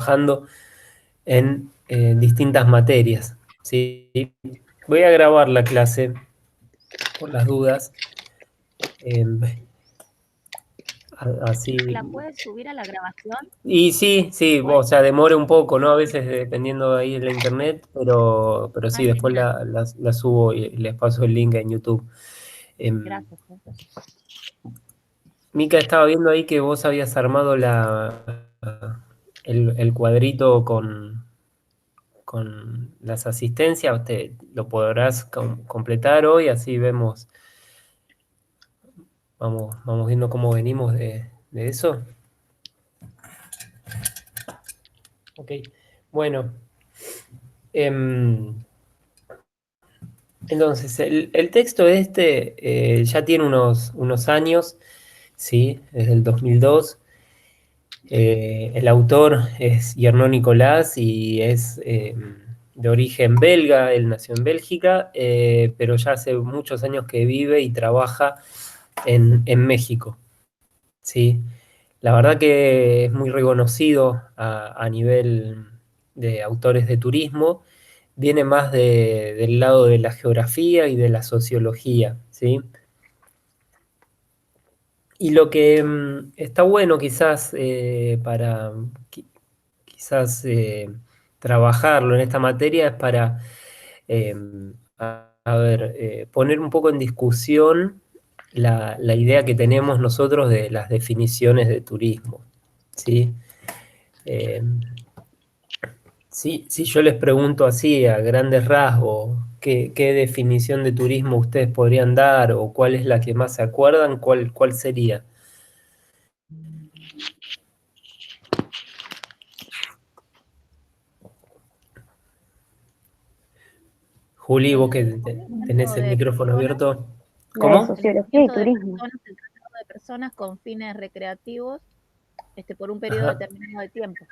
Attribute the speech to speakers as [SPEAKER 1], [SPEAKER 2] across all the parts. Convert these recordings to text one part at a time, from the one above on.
[SPEAKER 1] trabajando en distintas materias, ¿sí? Voy a grabar la clase por las dudas. Así.
[SPEAKER 2] ¿La puedes subir a la grabación?
[SPEAKER 1] Y sí, o sea, demora un poco, ¿no? A veces dependiendo de ahí de la internet, pero sí,
[SPEAKER 2] Ay,
[SPEAKER 1] después
[SPEAKER 2] genial.
[SPEAKER 1] la subo y les paso el link en YouTube.
[SPEAKER 2] Gracias.
[SPEAKER 1] Mica, estaba viendo ahí que vos habías armado el cuadrito con las asistencias. Lo podrás completar hoy, así vemos, vamos viendo cómo venimos de eso. Ok, bueno. Entonces, el texto ya tiene unos años, ¿sí? Desde el 2002. El autor es Yerno Nicolás y es de origen belga. Él nació en Bélgica, pero ya hace muchos años que vive y trabaja en México, ¿sí? La verdad que es muy reconocido a nivel de autores de turismo. Viene más del lado de la geografía y de la sociología, ¿sí? Y lo que está bueno quizás para quizás trabajarlo en esta materia es para, eh, poner un poco en discusión la idea que tenemos nosotros de las definiciones de turismo, ¿sí? Eh, si yo les pregunto así a grandes rasgos, ¿qué definición de turismo ustedes podrían dar o cuál es la que más se acuerdan? ¿Cuál sería? Juli, vos que tenés el
[SPEAKER 2] De
[SPEAKER 1] micrófono
[SPEAKER 2] personas,
[SPEAKER 1] abierto.
[SPEAKER 3] La de
[SPEAKER 1] ¿Cómo?
[SPEAKER 3] sociología y
[SPEAKER 2] de
[SPEAKER 3] turismo.
[SPEAKER 2] personas, el tratado de personas con fines recreativos por un periodo
[SPEAKER 1] Ajá.
[SPEAKER 2] determinado de tiempo.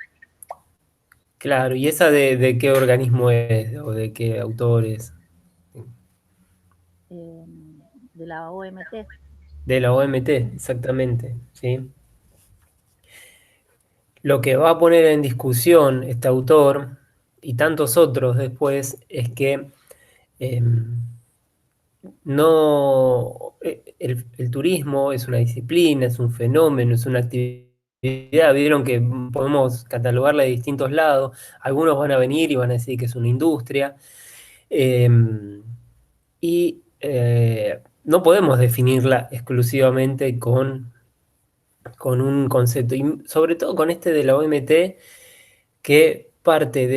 [SPEAKER 1] Claro, ¿y esa de qué organismo es o de qué autores?
[SPEAKER 2] eh, de la OMT.
[SPEAKER 1] De la OMT, exactamente, ¿sí? Lo que va a poner en discusión este autor y tantos otros después es que eh, no, el turismo es una disciplina, es un fenómeno, es una actividad. Vieron que podemos catalogarla de distintos lados. Algunos van a venir y van a decir que es una industria. Eh, y no podemos definirla exclusivamente con un concepto. Y sobre todo con este de la OMT, que parte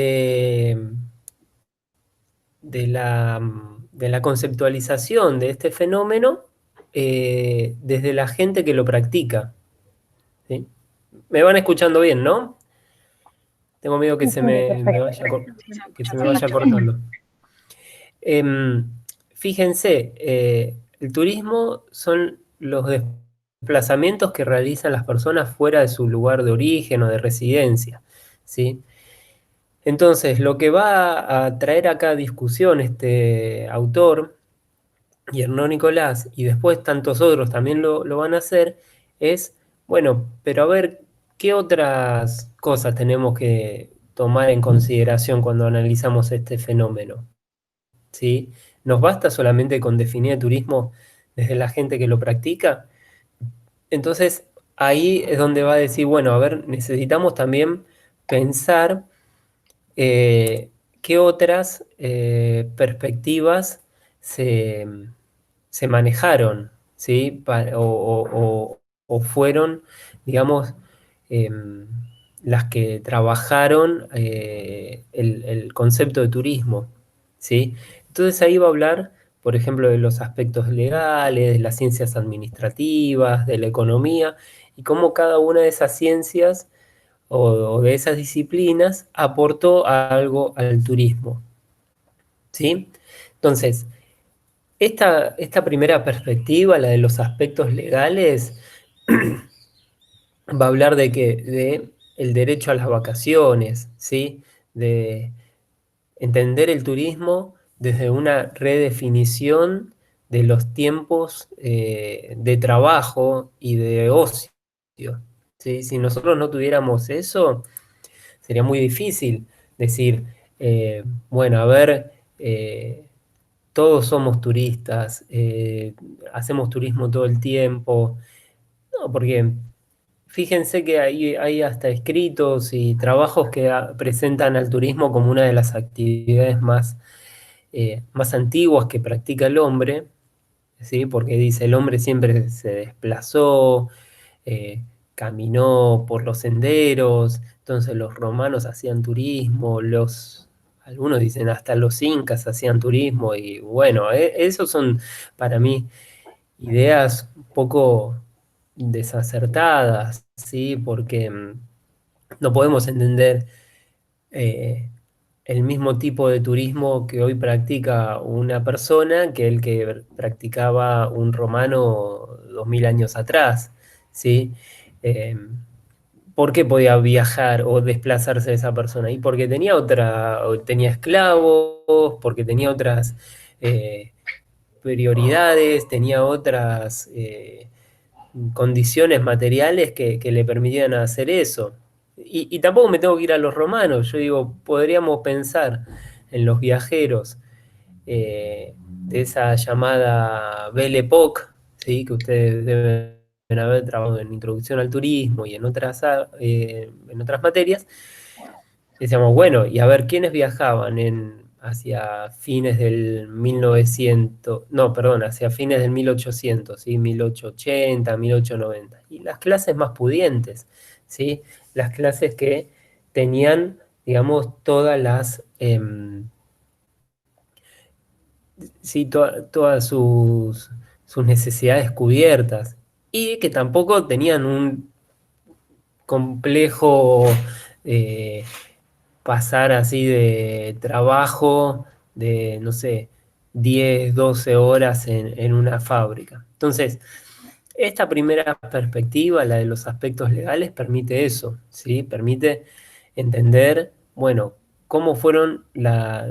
[SPEAKER 1] de la conceptualización de este fenómeno desde la gente que lo practica, ¿sí? Me van escuchando bien, ¿no? Tengo miedo que
[SPEAKER 3] Sí,
[SPEAKER 1] se
[SPEAKER 3] sí,
[SPEAKER 1] me
[SPEAKER 3] perfecto.
[SPEAKER 1] vaya, que se me
[SPEAKER 2] Sí,
[SPEAKER 1] vaya cortando. Fíjense, el turismo son los desplazamientos que realizan las personas fuera de su lugar de origen o de residencia, ¿sí? Entonces, lo que va a traer acá a discusión este autor, y Hernán Nicolás, y después tantos otros también lo van a hacer, es, bueno, pero a ver, ¿qué otras cosas tenemos que tomar en consideración cuando analizamos este fenómeno? ¿Sí? ¿Nos basta solamente con definir el turismo desde la gente que lo practica? Entonces, ahí es donde va a decir, bueno, a ver, necesitamos también pensar eh, qué otras perspectivas se, se manejaron, ¿sí? O fueron, digamos, las que trabajaron el concepto de turismo, ¿sí? Entonces ahí va a hablar, por ejemplo, de los aspectos legales, de las ciencias administrativas, de la economía, y cómo cada una de esas ciencias o de esas disciplinas aportó algo al turismo, ¿sí? Entonces, esta primera perspectiva, la de los aspectos legales, va a hablar de el derecho a las vacaciones, ¿sí? De entender el turismo desde una redefinición de los tiempos de trabajo y de ocio, ¿sí? Si nosotros no tuviéramos eso, sería muy difícil decir, bueno, a ver, todos somos turistas, hacemos turismo todo el tiempo. No, porque fíjense que hay hasta escritos y trabajos que presentan al turismo como una de las actividades más antiguas que practica el hombre, ¿sí? Porque dice, el hombre siempre se desplazó, eh, caminó por los senderos, entonces los romanos hacían turismo, algunos dicen hasta los incas hacían turismo, y bueno, esos son para mí ideas un poco desacertadas, ¿sí? Porque no podemos entender eh, el mismo tipo de turismo que hoy practica una persona que el que practicaba un romano 2000 años atrás, ¿sí? Eh, ¿Por qué podía viajar o desplazarse esa persona? Y porque tenía tenía esclavos, porque tenía otras eh, prioridades, tenía otras condiciones materiales que le permitían hacer eso. Y tampoco me tengo que ir a los romanos, yo digo, podríamos pensar en los viajeros de esa llamada Belle Époque, ¿sí? Que ustedes deben haber trabajado en Introducción al Turismo y en otras materias. Decíamos, bueno, y a ver, ¿quiénes viajaban hacia fines del 1900, no, perdón, hacia fines del 1800, ¿sí? 1880, 1890? Y las clases más pudientes, ¿sí? Las clases que tenían, digamos, sí, todas sus necesidades cubiertas y que tampoco tenían un complejo eh, pasar así de trabajo de, no sé, 10 12 horas en una fábrica. Entonces, esta primera perspectiva, la de los aspectos legales, permite eso, ¿sí? Permite entender, bueno, cómo fueron la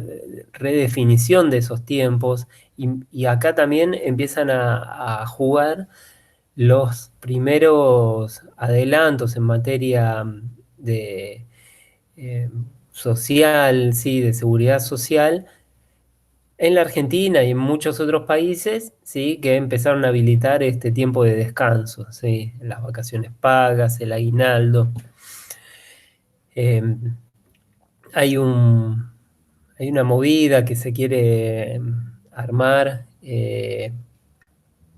[SPEAKER 1] redefinición de esos tiempos y acá también empiezan a jugar los primeros adelantos en materia de eh, social, sí, de seguridad social, en la Argentina y en muchos otros países, sí, que empezaron a habilitar este tiempo de descanso, sí, las vacaciones pagas, el aguinaldo. Eh, hay un, hay una movida que se quiere armar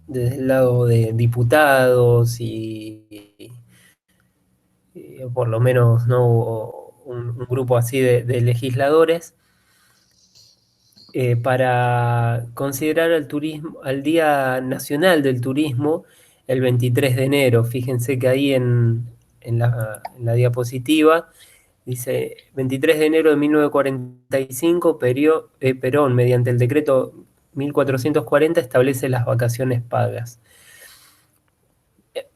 [SPEAKER 1] desde el lado de diputados y por lo menos no un grupo así de legisladores para considerar al turismo, al Día Nacional del Turismo, el 23 de enero. Fíjense que ahí en la diapositiva dice 23 de enero de 1945, Perón, mediante el decreto 1440, establece las vacaciones pagas.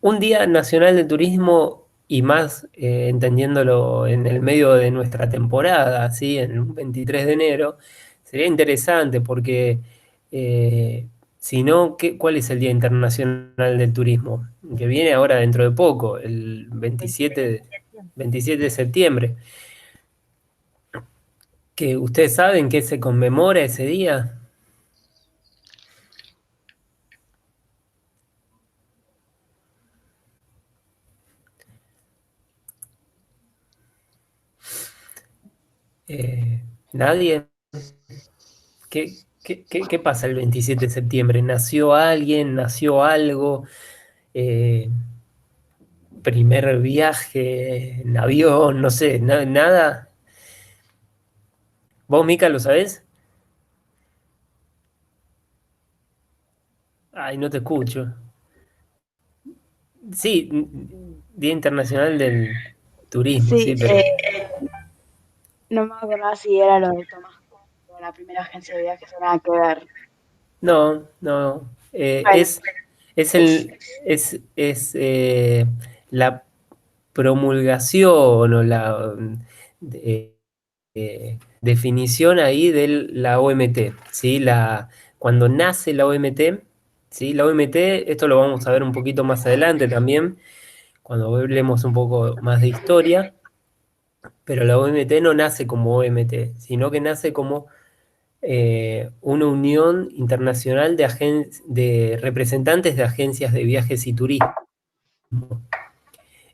[SPEAKER 1] Un Día Nacional del Turismo y más entendiéndolo en el medio de nuestra temporada, ¿sí? En un 23 de enero, sería interesante porque si no, ¿cuál es el Día Internacional del Turismo? Que viene ahora dentro de poco, el
[SPEAKER 2] 27 de
[SPEAKER 1] 27,
[SPEAKER 2] septiembre.
[SPEAKER 1] 27 de septiembre. ¿Que ustedes saben qué se conmemora ese día? ¿Nadie? ¿Qué pasa el 27 de septiembre? ¿Nació alguien? ¿Nació algo? Eh, ¿Primer viaje en avión? No sé, nada. ¿Vos, Mica, lo sabés? Ay, no te escucho. Sí, Día Internacional del Turismo,
[SPEAKER 3] Sí,
[SPEAKER 1] sí, pero
[SPEAKER 3] no me acordaba si era lo de Tomás Cook, la primera agencia de viajes, o nada que ver.
[SPEAKER 1] no, no.
[SPEAKER 3] Bueno,
[SPEAKER 1] Es
[SPEAKER 3] es,
[SPEAKER 1] la promulgación o la definición ahí de la OMT, ¿sí? Cuando nace la OMT, ¿sí? La OMT, esto lo vamos a ver un poquito más adelante también, cuando hablemos un poco más de historia, pero la OMT no nace como OMT, sino que nace como una unión internacional de representantes de agencias de viajes y turismo.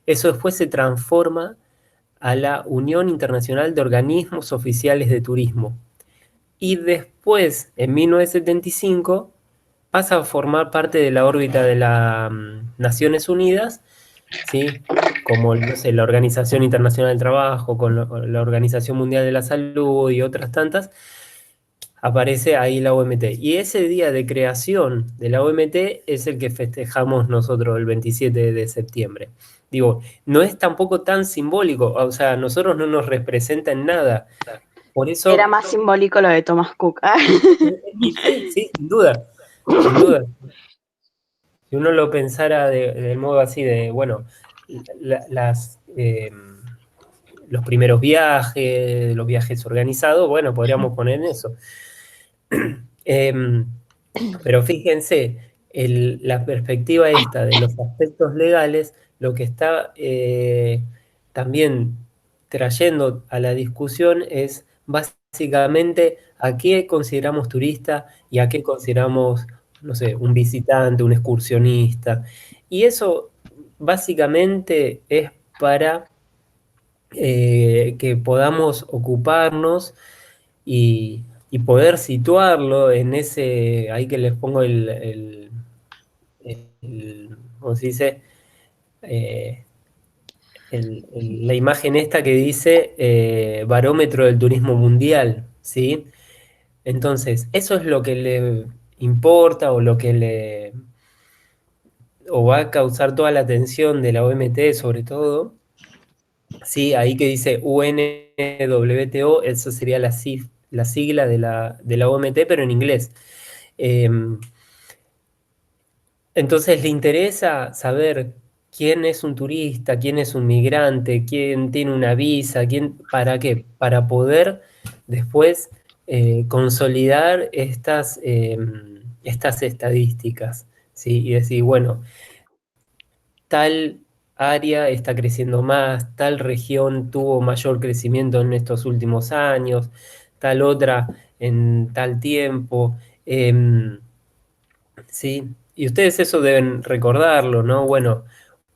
[SPEAKER 1] Eso después se transforma a la Unión Internacional de Organismos Oficiales de Turismo. Y después, en 1975, pasa a formar parte de la órbita de las Naciones Unidas, ¿sí? Como, no sé, la Organización Internacional del Trabajo, con la Organización Mundial de la Salud y otras tantas, aparece ahí la OMT. Y ese día de creación de la OMT es el que festejamos nosotros el 27 de septiembre. Digo, no es tampoco tan simbólico, o sea, a nosotros no nos representa en nada. Por eso...
[SPEAKER 3] Era más simbólico lo de Thomas Cook.
[SPEAKER 1] Sí, sí, sin duda, sin duda. Si uno lo pensara del modo así de, bueno, los primeros viajes, los viajes organizados, bueno, podríamos poner en eso. Pero fíjense, la perspectiva esta de los aspectos legales, lo que está también trayendo a la discusión es básicamente a qué consideramos turista y a qué consideramos, no sé, un visitante, un excursionista. Y eso básicamente es para que podamos ocuparnos y poder situarlo en ese, ahí que les pongo ¿cómo se dice? Eh, la imagen esta que dice barómetro del turismo mundial, ¿sí? Entonces, eso es lo que le importa o lo que le o va a causar toda la atención de la OMT sobre todo. Sí, ahí que dice UNWTO, eso sería la sigla de la OMT, pero en inglés. Entonces le interesa saber quién es un turista, quién es un migrante, quién tiene una visa, ¿para qué? Para poder después consolidar estas estadísticas, ¿sí? Y decir, bueno, tal área está creciendo más, tal región tuvo mayor crecimiento en estos últimos años, tal otra en tal tiempo. Sí, y ustedes eso deben recordarlo, ¿no? Bueno,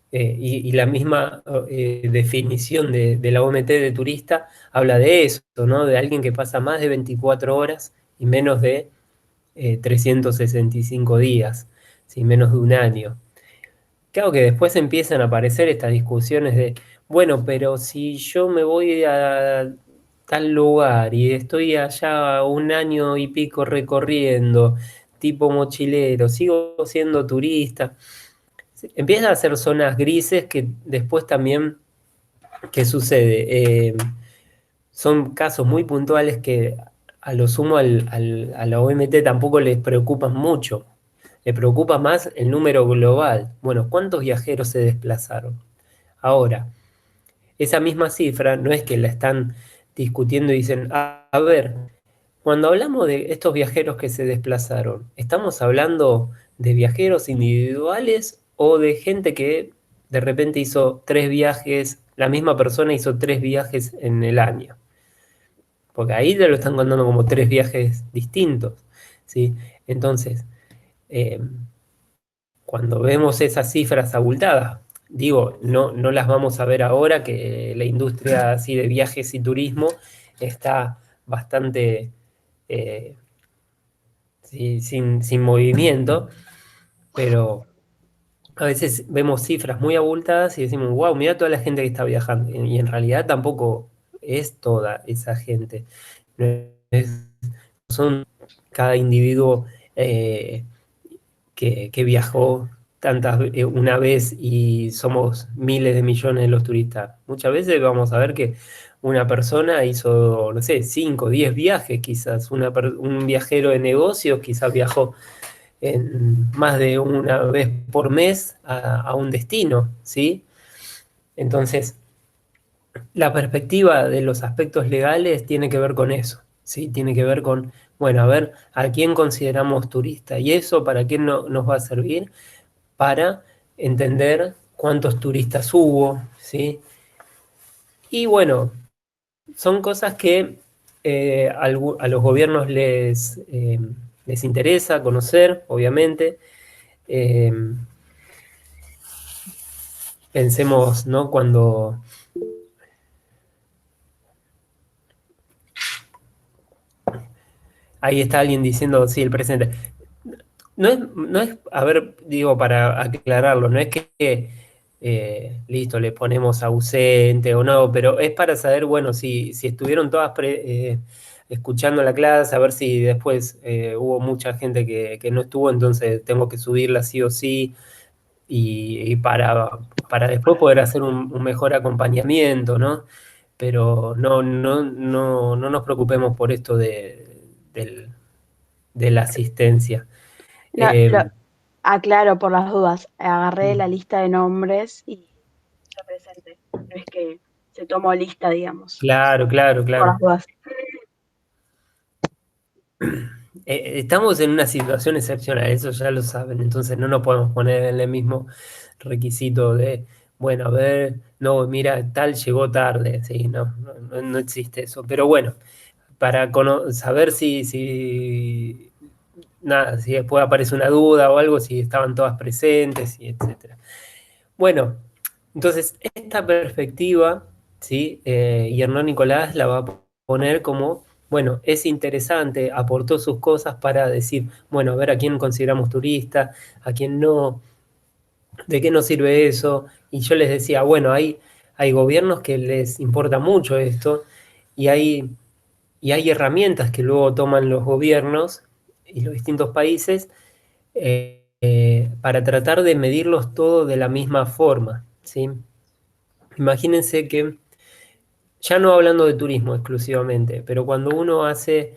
[SPEAKER 1] y la misma definición de la OMT de turista habla de eso, ¿no? De alguien que pasa más de 24 horas y menos de 365 días, ¿sí? Menos de un año. Claro que después empiezan a aparecer estas discusiones de, bueno, pero si yo me voy a tal lugar y estoy allá un año y pico recorriendo, tipo mochilero, sigo siendo turista. Empiezan a ser zonas grises que después también, ¿qué sucede? Son casos muy puntuales que a lo sumo a la OMT tampoco les preocupan mucho. Le preocupa más el número global. Bueno, ¿cuántos viajeros se desplazaron? Ahora, esa misma cifra no es que la están discutiendo y dicen, a ver, cuando hablamos de estos viajeros que se desplazaron, ¿estamos hablando de viajeros individuales o de gente que de repente hizo 3 viajes, la misma persona hizo 3 viajes en el año? Porque ahí te lo están contando como 3 viajes distintos, ¿sí? Entonces, eh, cuando vemos esas cifras abultadas, digo, no las vamos a ver ahora, que la industria así de viajes y turismo está bastante sí, sin movimiento, pero a veces vemos cifras muy abultadas y decimos, wow, mira toda la gente que está viajando. Y en realidad tampoco es toda esa gente. No son cada individuo eh, que viajó una vez y somos miles de millones de los turistas. Muchas veces vamos a ver que una persona hizo, no sé, 5, 10 viajes quizás. Un viajero de negocios quizás viajó más de una vez por mes a un destino, ¿sí? Entonces, la perspectiva de los aspectos legales tiene que ver con eso, ¿sí? Tiene que ver con, bueno, a ver, ¿a quién consideramos turista? ¿Y eso para qué nos va a servir? Para entender cuántos turistas hubo, ¿sí? Y bueno, son cosas que a los gobiernos les interesa conocer, obviamente. Eh, Pensemos, ¿no? Cuando ahí está alguien diciendo, sí, el presente. No es, a ver, digo, para aclararlo, no es que, listo, le ponemos ausente o no, pero es para saber, bueno, si estuvieron todas escuchando la clase, a ver si después hubo mucha gente que no estuvo, entonces tengo que subirla sí o sí, y para después poder hacer un mejor acompañamiento, ¿no? Pero no nos preocupemos por esto de la asistencia.
[SPEAKER 3] No,
[SPEAKER 1] Eh,
[SPEAKER 3] aclaro por las dudas. Agarré la lista de nombres y lo presenté. No es que se tomó lista, digamos.
[SPEAKER 1] claro, claro,
[SPEAKER 3] Por
[SPEAKER 1] claro.
[SPEAKER 3] las dudas.
[SPEAKER 1] Estamos en una situación excepcional, eso ya lo saben, entonces no nos podemos poner en el mismo requisito de, bueno, a ver, no, mira, tal llegó tarde, sí, no existe eso. Pero bueno, para saber nada, si después aparece una duda o algo, si estaban todas presentes y etcétera. Bueno, entonces esta perspectiva, ¿sí? Y Hernán Nicolás la va a poner como, bueno, es interesante, aportó sus cosas para decir, bueno, a ver a quién consideramos turista, a quién no, de qué nos sirve eso. Y yo les decía, bueno, hay gobiernos que les importa mucho esto y hay herramientas que luego toman los gobiernos y los distintos países para tratar de medirlos todo de la misma forma, ¿sí? Imagínense que, ya no hablando de turismo exclusivamente, pero cuando uno hace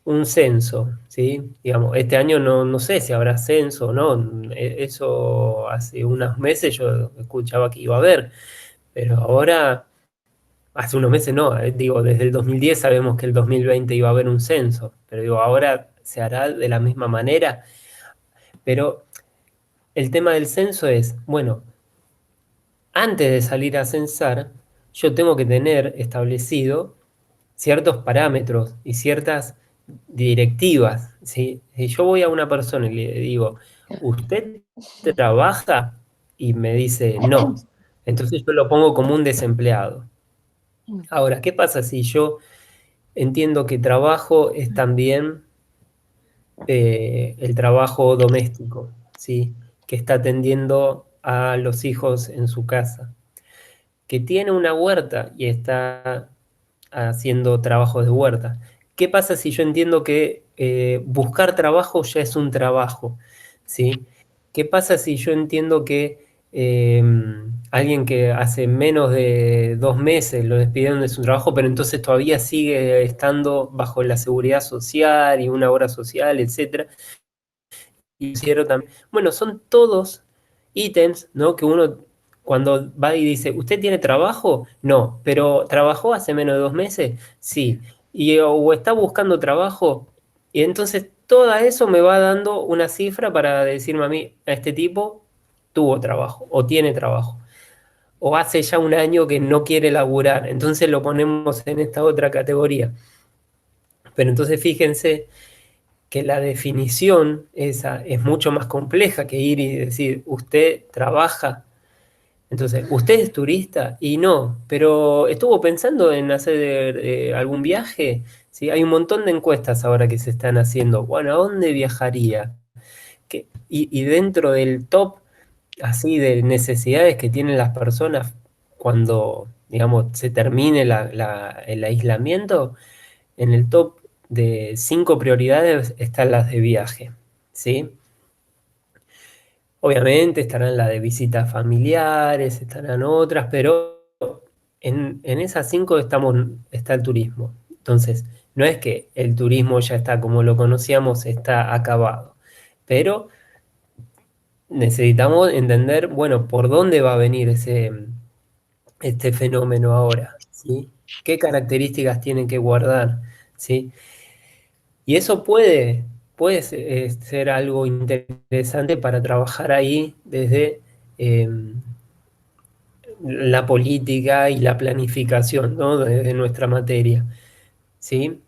[SPEAKER 1] un censo, ¿sí? Digamos, este año no sé si habrá censo o no, eso hace unos meses yo escuchaba que iba a haber, pero ahora, hace unos meses no, digo, desde el 2010 sabemos que el 2020 iba a haber un censo, pero digo, ahora se hará de la misma manera, pero el tema del censo es, bueno, antes de salir a censar, yo tengo que tener establecido ciertos parámetros y ciertas directivas, ¿sí? Si yo voy a una persona y le digo, ¿usted trabaja? Y me dice, no. Entonces yo lo pongo como un desempleado. Ahora, ¿qué pasa si yo entiendo que trabajo es también el trabajo doméstico, ¿sí? Que está atendiendo a los hijos en su casa, que tiene una huerta y está haciendo trabajos de huerta? ¿Qué pasa si yo entiendo que buscar trabajo ya es un trabajo? ¿Sí? ¿Qué pasa si yo entiendo que eh, alguien que hace menos de 2 meses lo despidieron de su trabajo, pero entonces todavía sigue estando bajo la seguridad social y una obra social, etcétera? Y hicieron también. Bueno, son todos ítems, ¿no? Que uno cuando va y dice, ¿usted tiene trabajo? No, pero ¿trabajó hace menos de 2 meses? Sí. Y o está buscando trabajo, y entonces todo eso me va dando una cifra para decirme a mí, a este tipo tuvo trabajo o tiene trabajo. O hace ya un año que no quiere laburar, entonces lo ponemos en esta otra categoría. Pero entonces fíjense que la definición esa es mucho más compleja que ir y decir, usted trabaja, entonces, ¿usted es turista? Y no, pero estuvo pensando en hacer algún viaje. ¿Sí? Hay un montón de encuestas ahora que se están haciendo. Bueno, ¿a dónde viajaría? Y dentro del top, así, de necesidades que tienen las personas cuando, digamos, se termine el aislamiento, en el top de 5 prioridades están las de viaje, ¿sí? Obviamente estarán las de visitas familiares, estarán otras, pero en esas 5 está el turismo. Entonces, no es que el turismo ya está como lo conocíamos, está acabado, pero necesitamos entender, bueno, por dónde va a venir este fenómeno ahora, ¿sí? ¿Qué características tienen que guardar? ¿Sí? Y eso puede ser algo interesante para trabajar ahí desde, la política y la planificación, ¿no? de nuestra materia, ¿sí?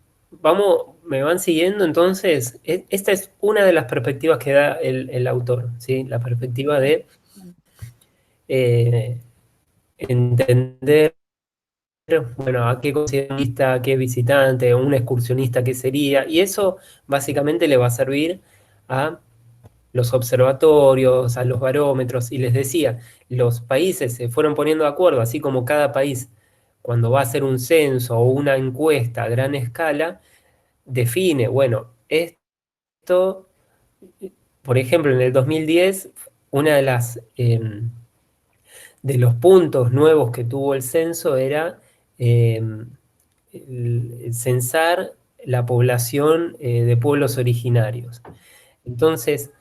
[SPEAKER 1] ¿Me van siguiendo? Entonces, esta es una de las perspectivas que da el autor, ¿sí? La perspectiva de entender, bueno, a qué considerista, a qué visitante, un excursionista, qué sería, y eso básicamente le va a servir a los observatorios, a los barómetros, y les decía, los países se fueron poniendo de acuerdo, así como cada país, cuando va a hacer un censo o una encuesta a gran escala, define, bueno, esto, por ejemplo, en el 2010, una de de los puntos nuevos que tuvo el censo era eh, el censar la población de pueblos originarios. Entonces,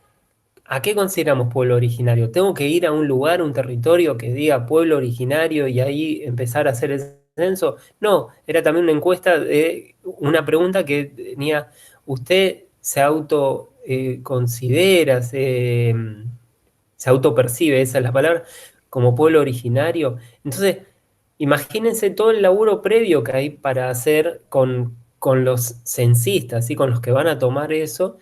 [SPEAKER 1] ¿a qué consideramos pueblo originario? ¿Tengo que ir a un lugar, un territorio que diga pueblo originario y ahí empezar a hacer el censo? No, era también una encuesta de una pregunta que tenía, ¿usted se auto considera, se autopercibe, esa es la palabra, como pueblo originario? Entonces, imagínense todo el laburo previo que hay para hacer con los censistas, ¿sí? Con los que van a tomar eso,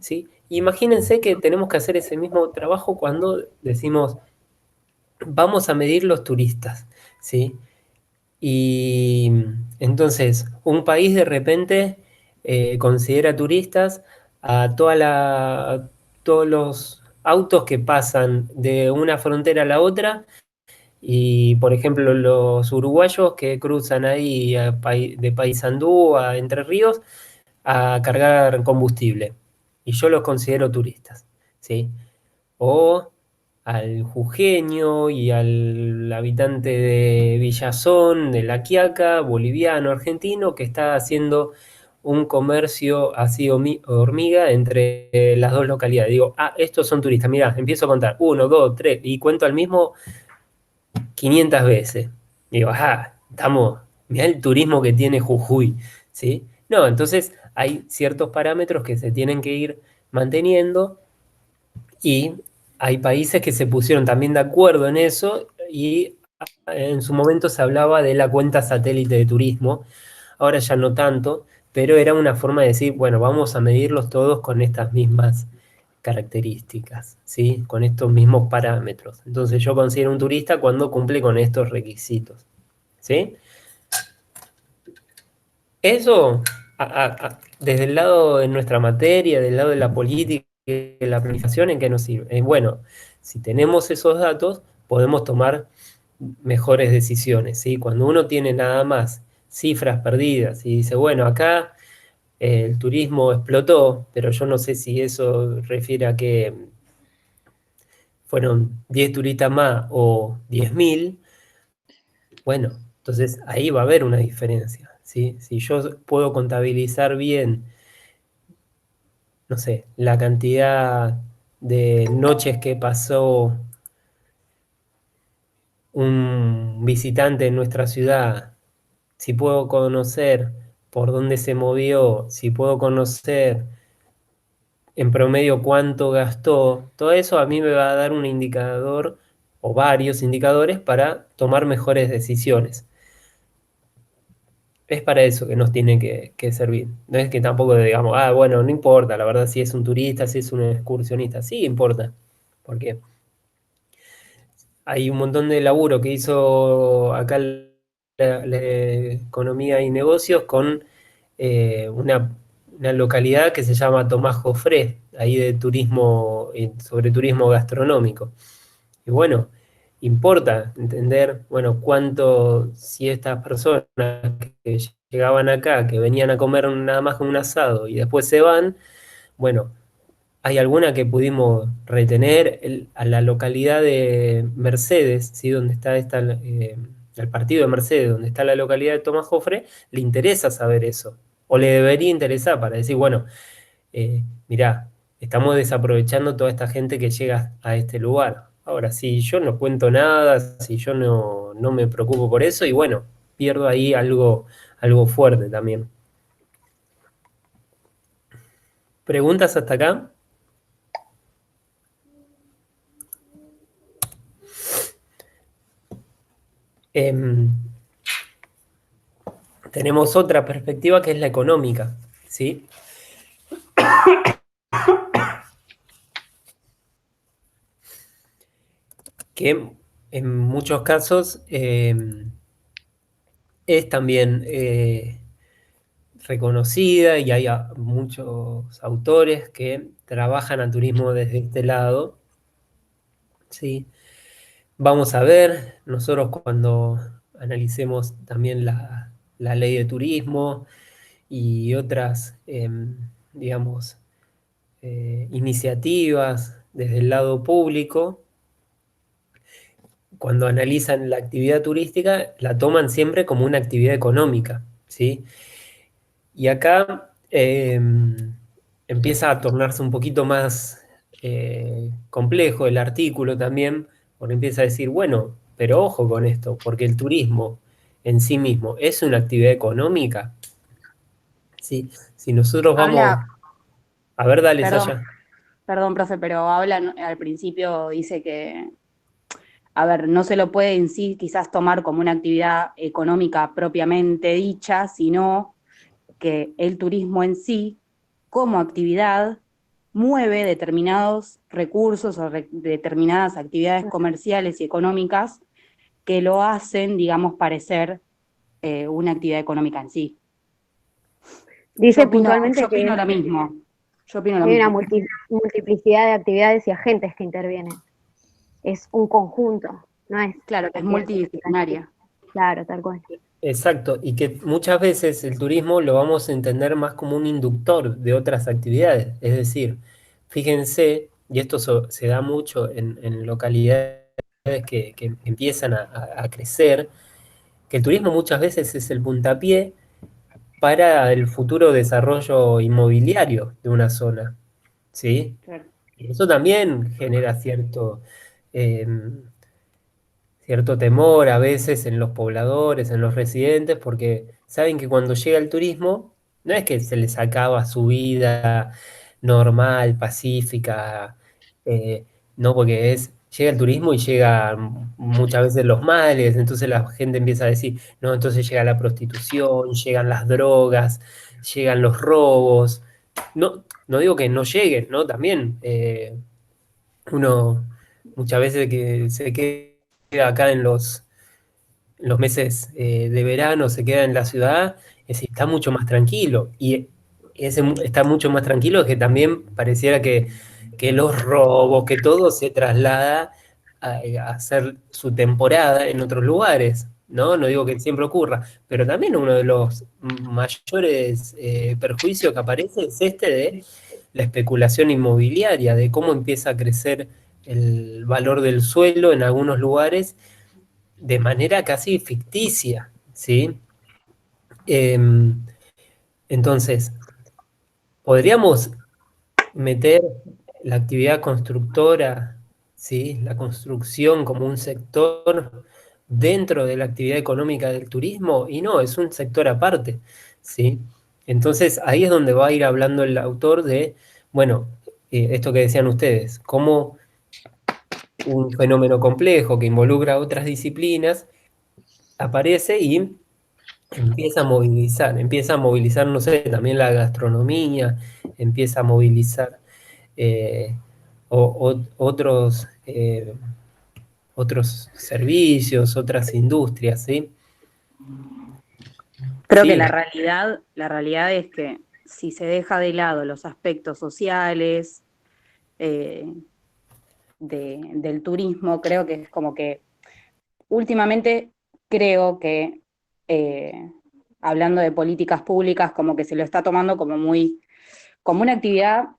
[SPEAKER 1] ¿sí? Imagínense que tenemos que hacer ese mismo trabajo cuando decimos, vamos a medir los turistas, ¿sí? Y entonces, un país de repente considera turistas a todos los autos que pasan de una frontera a la otra y, por ejemplo, los uruguayos que cruzan ahí de Paysandú a Entre Ríos a cargar combustible. Y yo los considero turistas, ¿sí? O al jujeño y al habitante de Villazón, de La Quiaca, boliviano, argentino, que está haciendo un comercio así hormiga entre las dos localidades. Digo, estos son turistas. Mirá, empiezo a contar. Uno, dos, tres, y cuento al mismo 500 veces. Digo, mirá el turismo que tiene Jujuy, ¿sí? No, entonces hay ciertos parámetros que se tienen que ir manteniendo y hay países que se pusieron también de acuerdo en eso y en su momento se hablaba de la cuenta satélite de turismo, ahora ya no tanto, pero era una forma de decir, bueno, vamos a medirlos todos con estas mismas características, ¿sí? Con estos mismos parámetros. Entonces yo considero un turista cuando cumple con estos requisitos, ¿sí? Eso, desde el lado de nuestra materia, del lado de la política, de la planificación, ¿en qué nos sirve? Bueno, si tenemos esos datos, podemos tomar mejores decisiones, ¿sí? Cuando uno tiene nada más cifras perdidas y dice, bueno, acá el turismo explotó, pero yo no sé si eso refiere a que fueron 10 turistas más o 10.000, bueno, entonces ahí va a haber una diferencia, ¿sí? Si yo puedo contabilizar bien, no sé, la cantidad de noches que pasó un visitante en nuestra ciudad, si puedo conocer por dónde se movió, si puedo conocer en promedio cuánto gastó, todo eso a mí me va a dar un indicador o varios indicadores para tomar mejores decisiones. Es para eso que nos tiene que servir. No es que tampoco digamos, bueno, no importa, la verdad, si es un turista, si es un excursionista. Sí importa, porque hay un montón de laburo que hizo acá la Economía y Negocios con una localidad que se llama Tomás Jofré, ahí de turismo, sobre turismo gastronómico. Y bueno, importa entender, bueno, cuánto, si estas personas que llegaban acá, que venían a comer nada más con un asado y después se van, bueno, hay alguna que pudimos retener a la localidad de Mercedes, ¿sí? Donde está el partido de Mercedes, donde está la localidad de Tomás Jofre, le interesa saber eso, o le debería interesar para decir, bueno, mirá, estamos desaprovechando toda esta gente que llega a este lugar. Ahora, si yo no cuento nada, si yo no me preocupo por eso, y bueno, pierdo ahí algo fuerte también. ¿Preguntas hasta acá? Em, tenemos otra perspectiva que es la económica, ¿sí? Que en muchos casos es también reconocida y hay muchos autores que trabajan al turismo desde este lado, ¿sí? Vamos a ver, nosotros cuando analicemos también la ley de turismo y otras, digamos, iniciativas desde el lado público, cuando analizan la actividad turística, la toman siempre como una actividad económica, ¿sí? Y acá empieza a tornarse un poquito más complejo el artículo también, porque empieza a decir, bueno, pero ojo con esto, porque el turismo en sí mismo es una actividad económica, ¿sí? Si nosotros vamos,
[SPEAKER 4] Habla,
[SPEAKER 1] a ver, dale,
[SPEAKER 4] perdón,
[SPEAKER 1] Saya.
[SPEAKER 4] perdón, profe, pero habla al principio, dice que, a ver, no se lo puede en sí quizás tomar como una actividad económica propiamente dicha, sino que el turismo en sí, como actividad, mueve determinados recursos o determinadas actividades comerciales y económicas que lo hacen, digamos, parecer una actividad económica en sí.
[SPEAKER 5] Dice
[SPEAKER 4] Yo
[SPEAKER 5] puntualmente
[SPEAKER 4] opino
[SPEAKER 5] que
[SPEAKER 4] lo mismo. Yo opino lo
[SPEAKER 5] hay una
[SPEAKER 4] mismo.
[SPEAKER 5] multiplicidad de actividades y agentes que intervienen. Es un conjunto, no es
[SPEAKER 4] Claro, que es
[SPEAKER 5] actividad económica.
[SPEAKER 4] multidisciplinaria.
[SPEAKER 5] Claro, tal cual.
[SPEAKER 1] Exacto, y que muchas veces el turismo lo vamos a entender más como un inductor de otras actividades. Es decir, fíjense, y esto se da mucho en localidades que empiezan a crecer, que el turismo muchas veces es el puntapié para el futuro desarrollo inmobiliario de una zona, ¿sí?
[SPEAKER 4] Claro.
[SPEAKER 1] Y eso también genera eh, cierto temor a veces en los pobladores, en los residentes, porque saben que cuando llega el turismo, no es que se les acaba su vida normal, pacífica, eh, no, porque llega el turismo y llega muchas veces los males, entonces la gente empieza a decir, no, entonces llega la prostitución, llegan las drogas, llegan los robos. No, no digo que no lleguen, ¿no? También uno muchas veces que se queda acá en los meses de verano, se queda en la ciudad, está mucho más tranquilo. Y ese está mucho más tranquilo que también pareciera que los robos, que todo se traslada a hacer su temporada en otros lugares, ¿no? No digo que siempre ocurra, pero también uno de los mayores perjuicios que aparece es este de la especulación inmobiliaria, de cómo empieza a crecer el valor del suelo en algunos lugares de manera casi ficticia, ¿sí? Entonces, podríamos meter la actividad constructora, ¿sí? La construcción como un sector dentro de la actividad económica del turismo, y no, es un sector aparte, ¿sí? Entonces, ahí es donde va a ir hablando el autor de, bueno, esto que decían ustedes, cómo un fenómeno complejo que involucra a otras disciplinas aparece y empieza a movilizar, no sé, también la gastronomía, empieza a movilizar eh, otros servicios, otras industrias, ¿sí?
[SPEAKER 4] Creo que
[SPEAKER 1] Sí,
[SPEAKER 4] la realidad es que si se deja de lado los aspectos sociales eh, del turismo, creo que es como que últimamente creo que hablando de políticas públicas, como que se lo está tomando como muy, como una actividad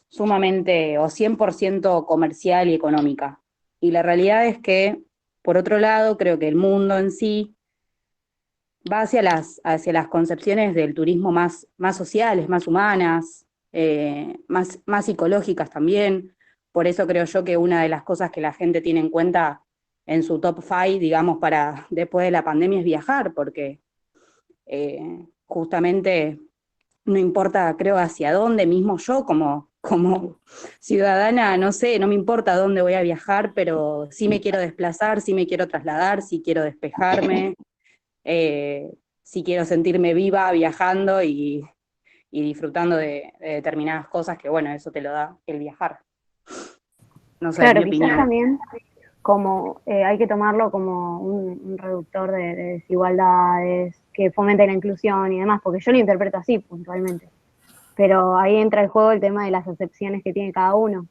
[SPEAKER 4] sumamente o 100% comercial y económica. Y la realidad es que, por otro lado, creo que el mundo en sí va hacia las concepciones del turismo más sociales, más humanas, más psicológicas también. Por eso creo yo que una de las cosas que la gente tiene en cuenta en su top 5, digamos, para después de la pandemia es viajar, porque justamente no importa, creo, hacia dónde, mismo yo como como ciudadana, no sé, no me importa dónde voy a viajar, pero sí me quiero desplazar, sí me quiero trasladar, sí quiero despejarme, sí quiero sentirme viva viajando y disfrutando de determinadas cosas que, bueno, eso te lo da el viajar. No sé, es mi
[SPEAKER 5] Claro, quizás
[SPEAKER 4] opinión.
[SPEAKER 5] también como hay que tomarlo como un reductor de desigualdades, que fomente la inclusión y demás, porque yo lo interpreto así puntualmente. Pero ahí entra el juego el tema de las acepciones que tiene cada uno.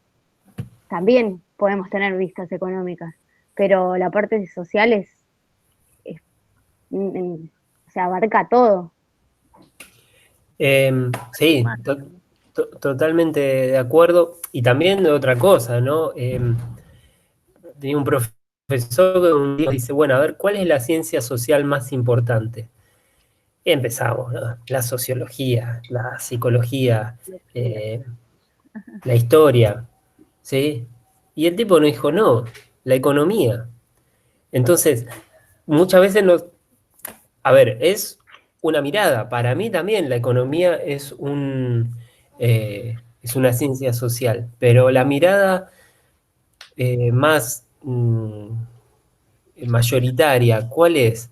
[SPEAKER 5] También podemos tener vistas económicas, pero la parte social es- o sea, abarca todo.
[SPEAKER 1] Sí, totalmente de acuerdo. Y también de otra cosa, ¿no? Tenía un profesor que un día dice, bueno, a ver, ¿cuál es la ciencia social más importante? Y empezamos, ¿no? La sociología, la psicología, eh, la historia, ¿sí? Y el tipo nos dijo, no, la economía. Entonces, muchas veces nos... A ver, es una mirada. Para mí también la economía es una ciencia social, pero la mirada más mayoritaria, ¿cuál es?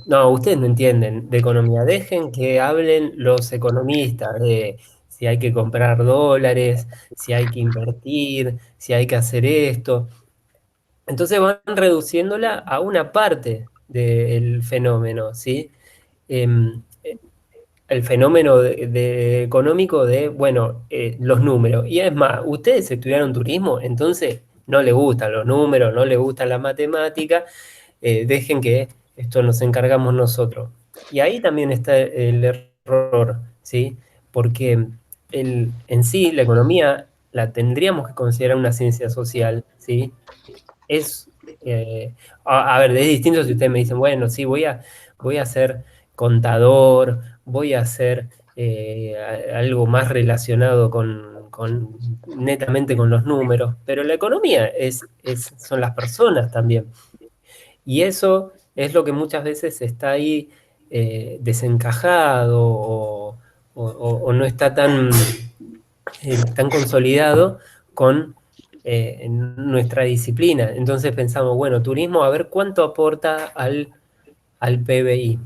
[SPEAKER 1] No, ustedes no entienden de economía. Dejen que hablen los economistas de si hay que comprar dólares, si hay que invertir, si hay que hacer esto. Entonces van reduciéndola a una parte del fenómeno, ¿sí? Em, el fenómeno económico de, bueno, los números. Y es más, ustedes estudiaron turismo, entonces no les gustan los números, no les gusta la matemática, dejen que esto nos encargamos nosotros. Y ahí también está el error, ¿sí? Porque en sí la economía la tendríamos que considerar una ciencia social, ¿sí? Es, a ver, es distinto si ustedes me dicen, bueno, sí, voy a ser contador, voy a hacer algo más relacionado netamente con los números, pero la economía son las personas también. Y eso es lo que muchas veces está ahí desencajado o no está tan consolidado con nuestra disciplina. Entonces pensamos, bueno, turismo, a ver cuánto aporta al PBI,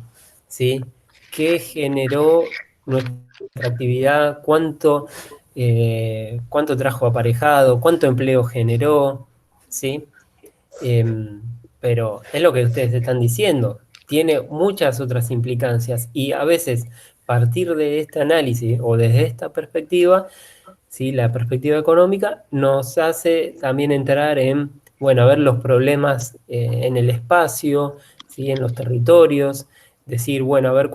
[SPEAKER 1] ¿sí? ¿Qué generó nuestra actividad? ¿Cuánto trajo aparejado? ¿Cuánto empleo generó? ¿Sí? Pero es lo que ustedes están diciendo. Tiene muchas otras implicancias y a veces partir de este análisis o desde esta perspectiva, ¿sí? La perspectiva económica nos hace también entrar en, bueno, a ver los problemas en el espacio, ¿sí? En los territorios, decir, bueno, a ver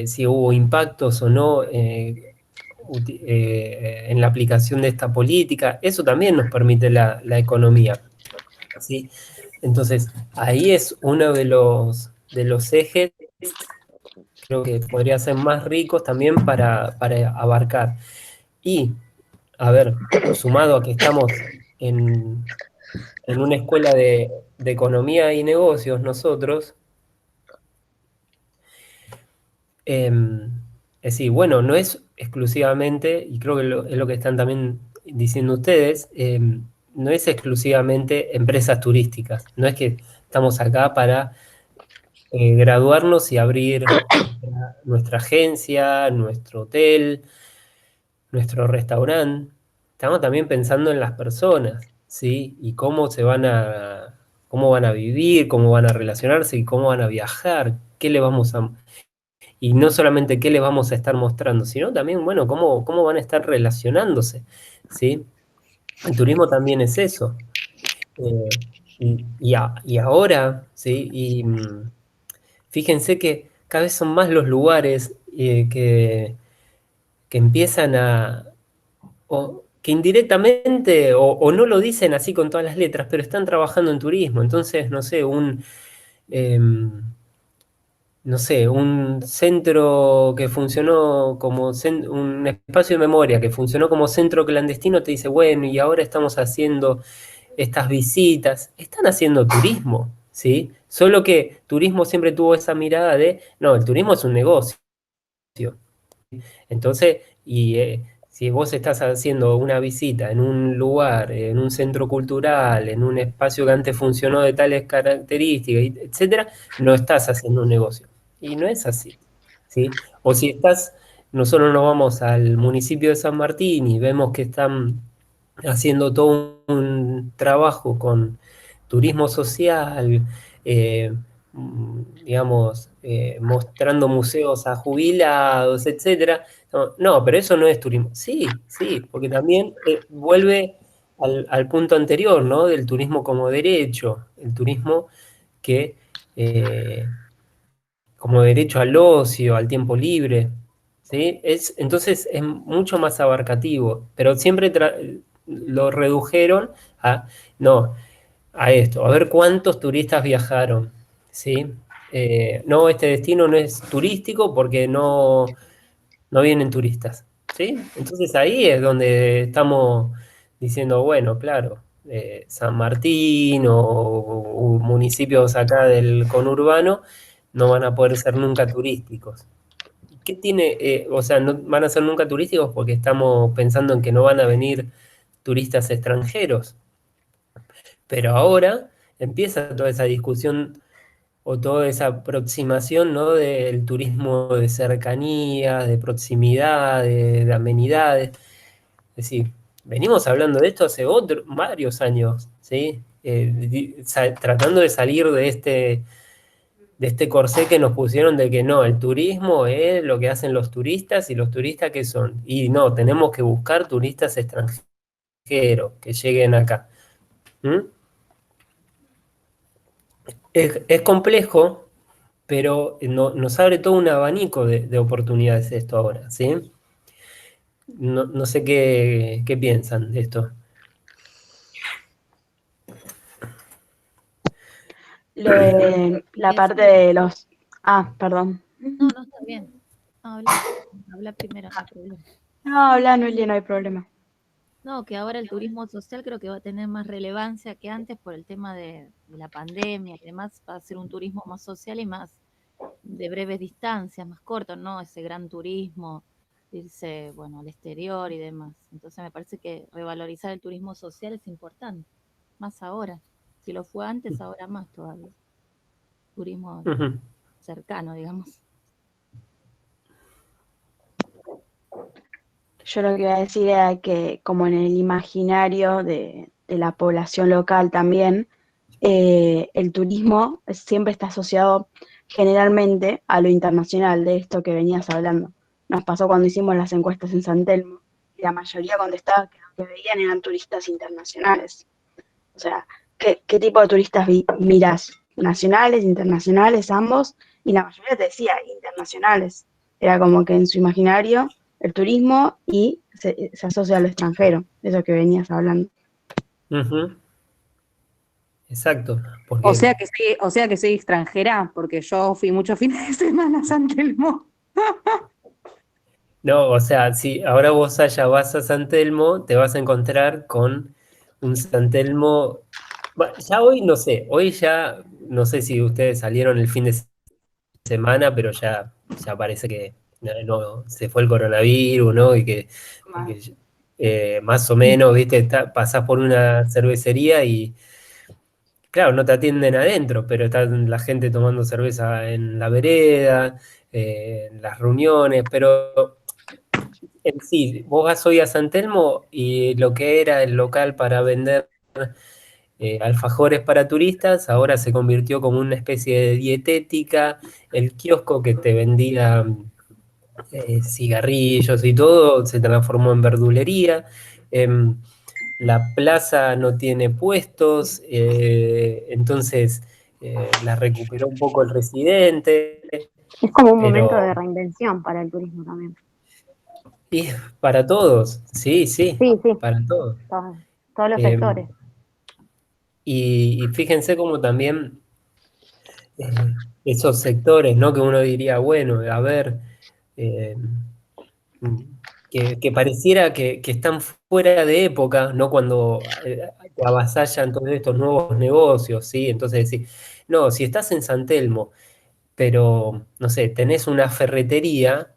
[SPEAKER 1] si hubo impactos o no en la aplicación de esta política. Eso también nos permite la economía, ¿sí? Entonces, ahí es uno de los ejes, creo que podría ser más ricos también para abarcar. Y, a ver, sumado a que estamos en una escuela de economía y negocios nosotros, es decir, bueno, no es exclusivamente, y creo que es lo que están también diciendo ustedes, no es exclusivamente empresas turísticas, no es que estamos acá para graduarnos y abrir nuestra agencia, nuestro hotel, nuestro restaurante. Estamos también pensando en las personas, ¿sí? Y cómo van a vivir, cómo van a relacionarse y cómo van a viajar, qué le vamos a... Y no solamente qué les vamos a estar mostrando, sino también, bueno, cómo van a estar relacionándose, ¿sí? El turismo también es eso. Eh, y ahora, ¿sí? Fíjense que cada vez son más los lugares que empiezan o que indirectamente, o no lo dicen así con todas las letras, pero están trabajando en turismo. Entonces, no sé, no sé, un centro que funcionó como un espacio de memoria que funcionó como centro clandestino, te dice, bueno, y ahora estamos haciendo estas visitas, están haciendo turismo, ¿sí? Solo que turismo siempre tuvo esa mirada de, no, el turismo es un negocio. Entonces, Si vos estás haciendo una visita en un lugar, en un centro cultural, en un espacio que antes funcionó de tales características, etcétera, no estás haciendo un negocio. Y no es así, ¿sí? O si nosotros nos vamos al municipio de San Martín y vemos que están haciendo todo un trabajo con turismo social, eh, digamos, mostrando museos a jubilados, etcétera. No, no, pero eso no es turismo. Sí, sí, porque también vuelve al punto anterior, ¿no? Del turismo como derecho, el turismo que como derecho al ocio, al tiempo libre, ¿sí? Entonces es mucho más abarcativo, pero siempre lo redujeron a, no, a esto, a ver cuántos turistas viajaron, ¿sí? No, este destino no es turístico porque no vienen turistas, ¿sí? Entonces ahí es donde estamos diciendo, bueno, claro, San Martín o municipios acá del conurbano no van a poder ser nunca turísticos. ¿Qué tiene? O sea, no van a ser nunca turísticos porque estamos pensando en que no van a venir turistas extranjeros. Pero ahora empieza toda esa discusión o toda esa aproximación, ¿no? Del turismo de cercanía, de proximidad, de amenidades. Es decir, venimos hablando de esto hace varios años, ¿sí? Tratando de salir de este corsé que nos pusieron de que no, el turismo es lo que hacen los turistas y los turistas ¿qué son? Y no, tenemos que buscar turistas extranjeros que lleguen acá. ¿Mm? Es complejo, pero nos abre todo un abanico de oportunidades esto ahora, ¿sí? No sé qué piensan de esto.
[SPEAKER 3] Lo de la parte de los... Ah, perdón.
[SPEAKER 2] No, no, está bien. Habla, habla primero, no hay problema.
[SPEAKER 3] No, habla, Noelia, no hay problema.
[SPEAKER 2] No, que ahora el turismo social creo que va a tener más relevancia que antes por el tema de la pandemia y demás. Va a ser un turismo más social y más de breves distancias, más corto, ¿no? Ese gran turismo, irse, bueno, al exterior y demás. Entonces me parece que revalorizar el turismo social es importante, más ahora. Si lo fue antes, ahora más todavía. Turismo
[SPEAKER 1] Ujú.
[SPEAKER 2] cercano, digamos.
[SPEAKER 3] Yo lo que iba a decir era que como en el imaginario de la población local también, el turismo siempre está asociado generalmente a lo internacional, de esto que venías hablando. Nos pasó cuando hicimos las encuestas en San Telmo, y la mayoría contestaba que lo que veían eran turistas internacionales. O sea, ¿qué tipo de turistas mirás? ¿Nacionales, internacionales, ambos? Y la mayoría te decía internacionales. Era como que en su imaginario el turismo y se asocia a lo extranjero, eso que venías hablando.
[SPEAKER 1] Ujú. Exacto,
[SPEAKER 4] O
[SPEAKER 1] porque
[SPEAKER 4] sea que soy extranjera, porque yo fui muchos fines de semana a San Telmo.
[SPEAKER 1] no, o sea, si ahora vos allá vas a San Telmo, te vas a encontrar con un San Telmo. Ya hoy no sé, hoy ya no sé si ustedes salieron el fin de semana, pero ya parece que se fue el coronavirus, ¿no? Y que, más o menos, ¿viste? Pasás por una cervecería y, claro, no te atienden adentro, pero está la gente tomando cerveza en la vereda, en las reuniones, pero en sí, vos vas hoy a San Telmo y lo que era el local para vender alfajores para turistas, ahora se convirtió como una especie de dietética, el kiosco que te vendía cigarrillos y todo, se transformó en verdulería. La plaza no tiene puestos, entonces la recuperó un poco el residente,
[SPEAKER 5] Es como un momento
[SPEAKER 1] pero
[SPEAKER 5] de reinvención para el turismo también.
[SPEAKER 1] y para todos, sí, sí,
[SPEAKER 5] Sí, sí,
[SPEAKER 1] para todos.
[SPEAKER 5] todos los
[SPEAKER 1] Eh,
[SPEAKER 5] sectores.
[SPEAKER 1] y fíjense cómo también esos sectores, ¿no? Que uno diría, bueno, a ver, eh, que pareciera que están fuera de época, ¿no? Cuando te avasallan todos estos nuevos negocios, ¿sí? Entonces decís, no, si estás en San Telmo, pero, no sé, tenés una ferretería,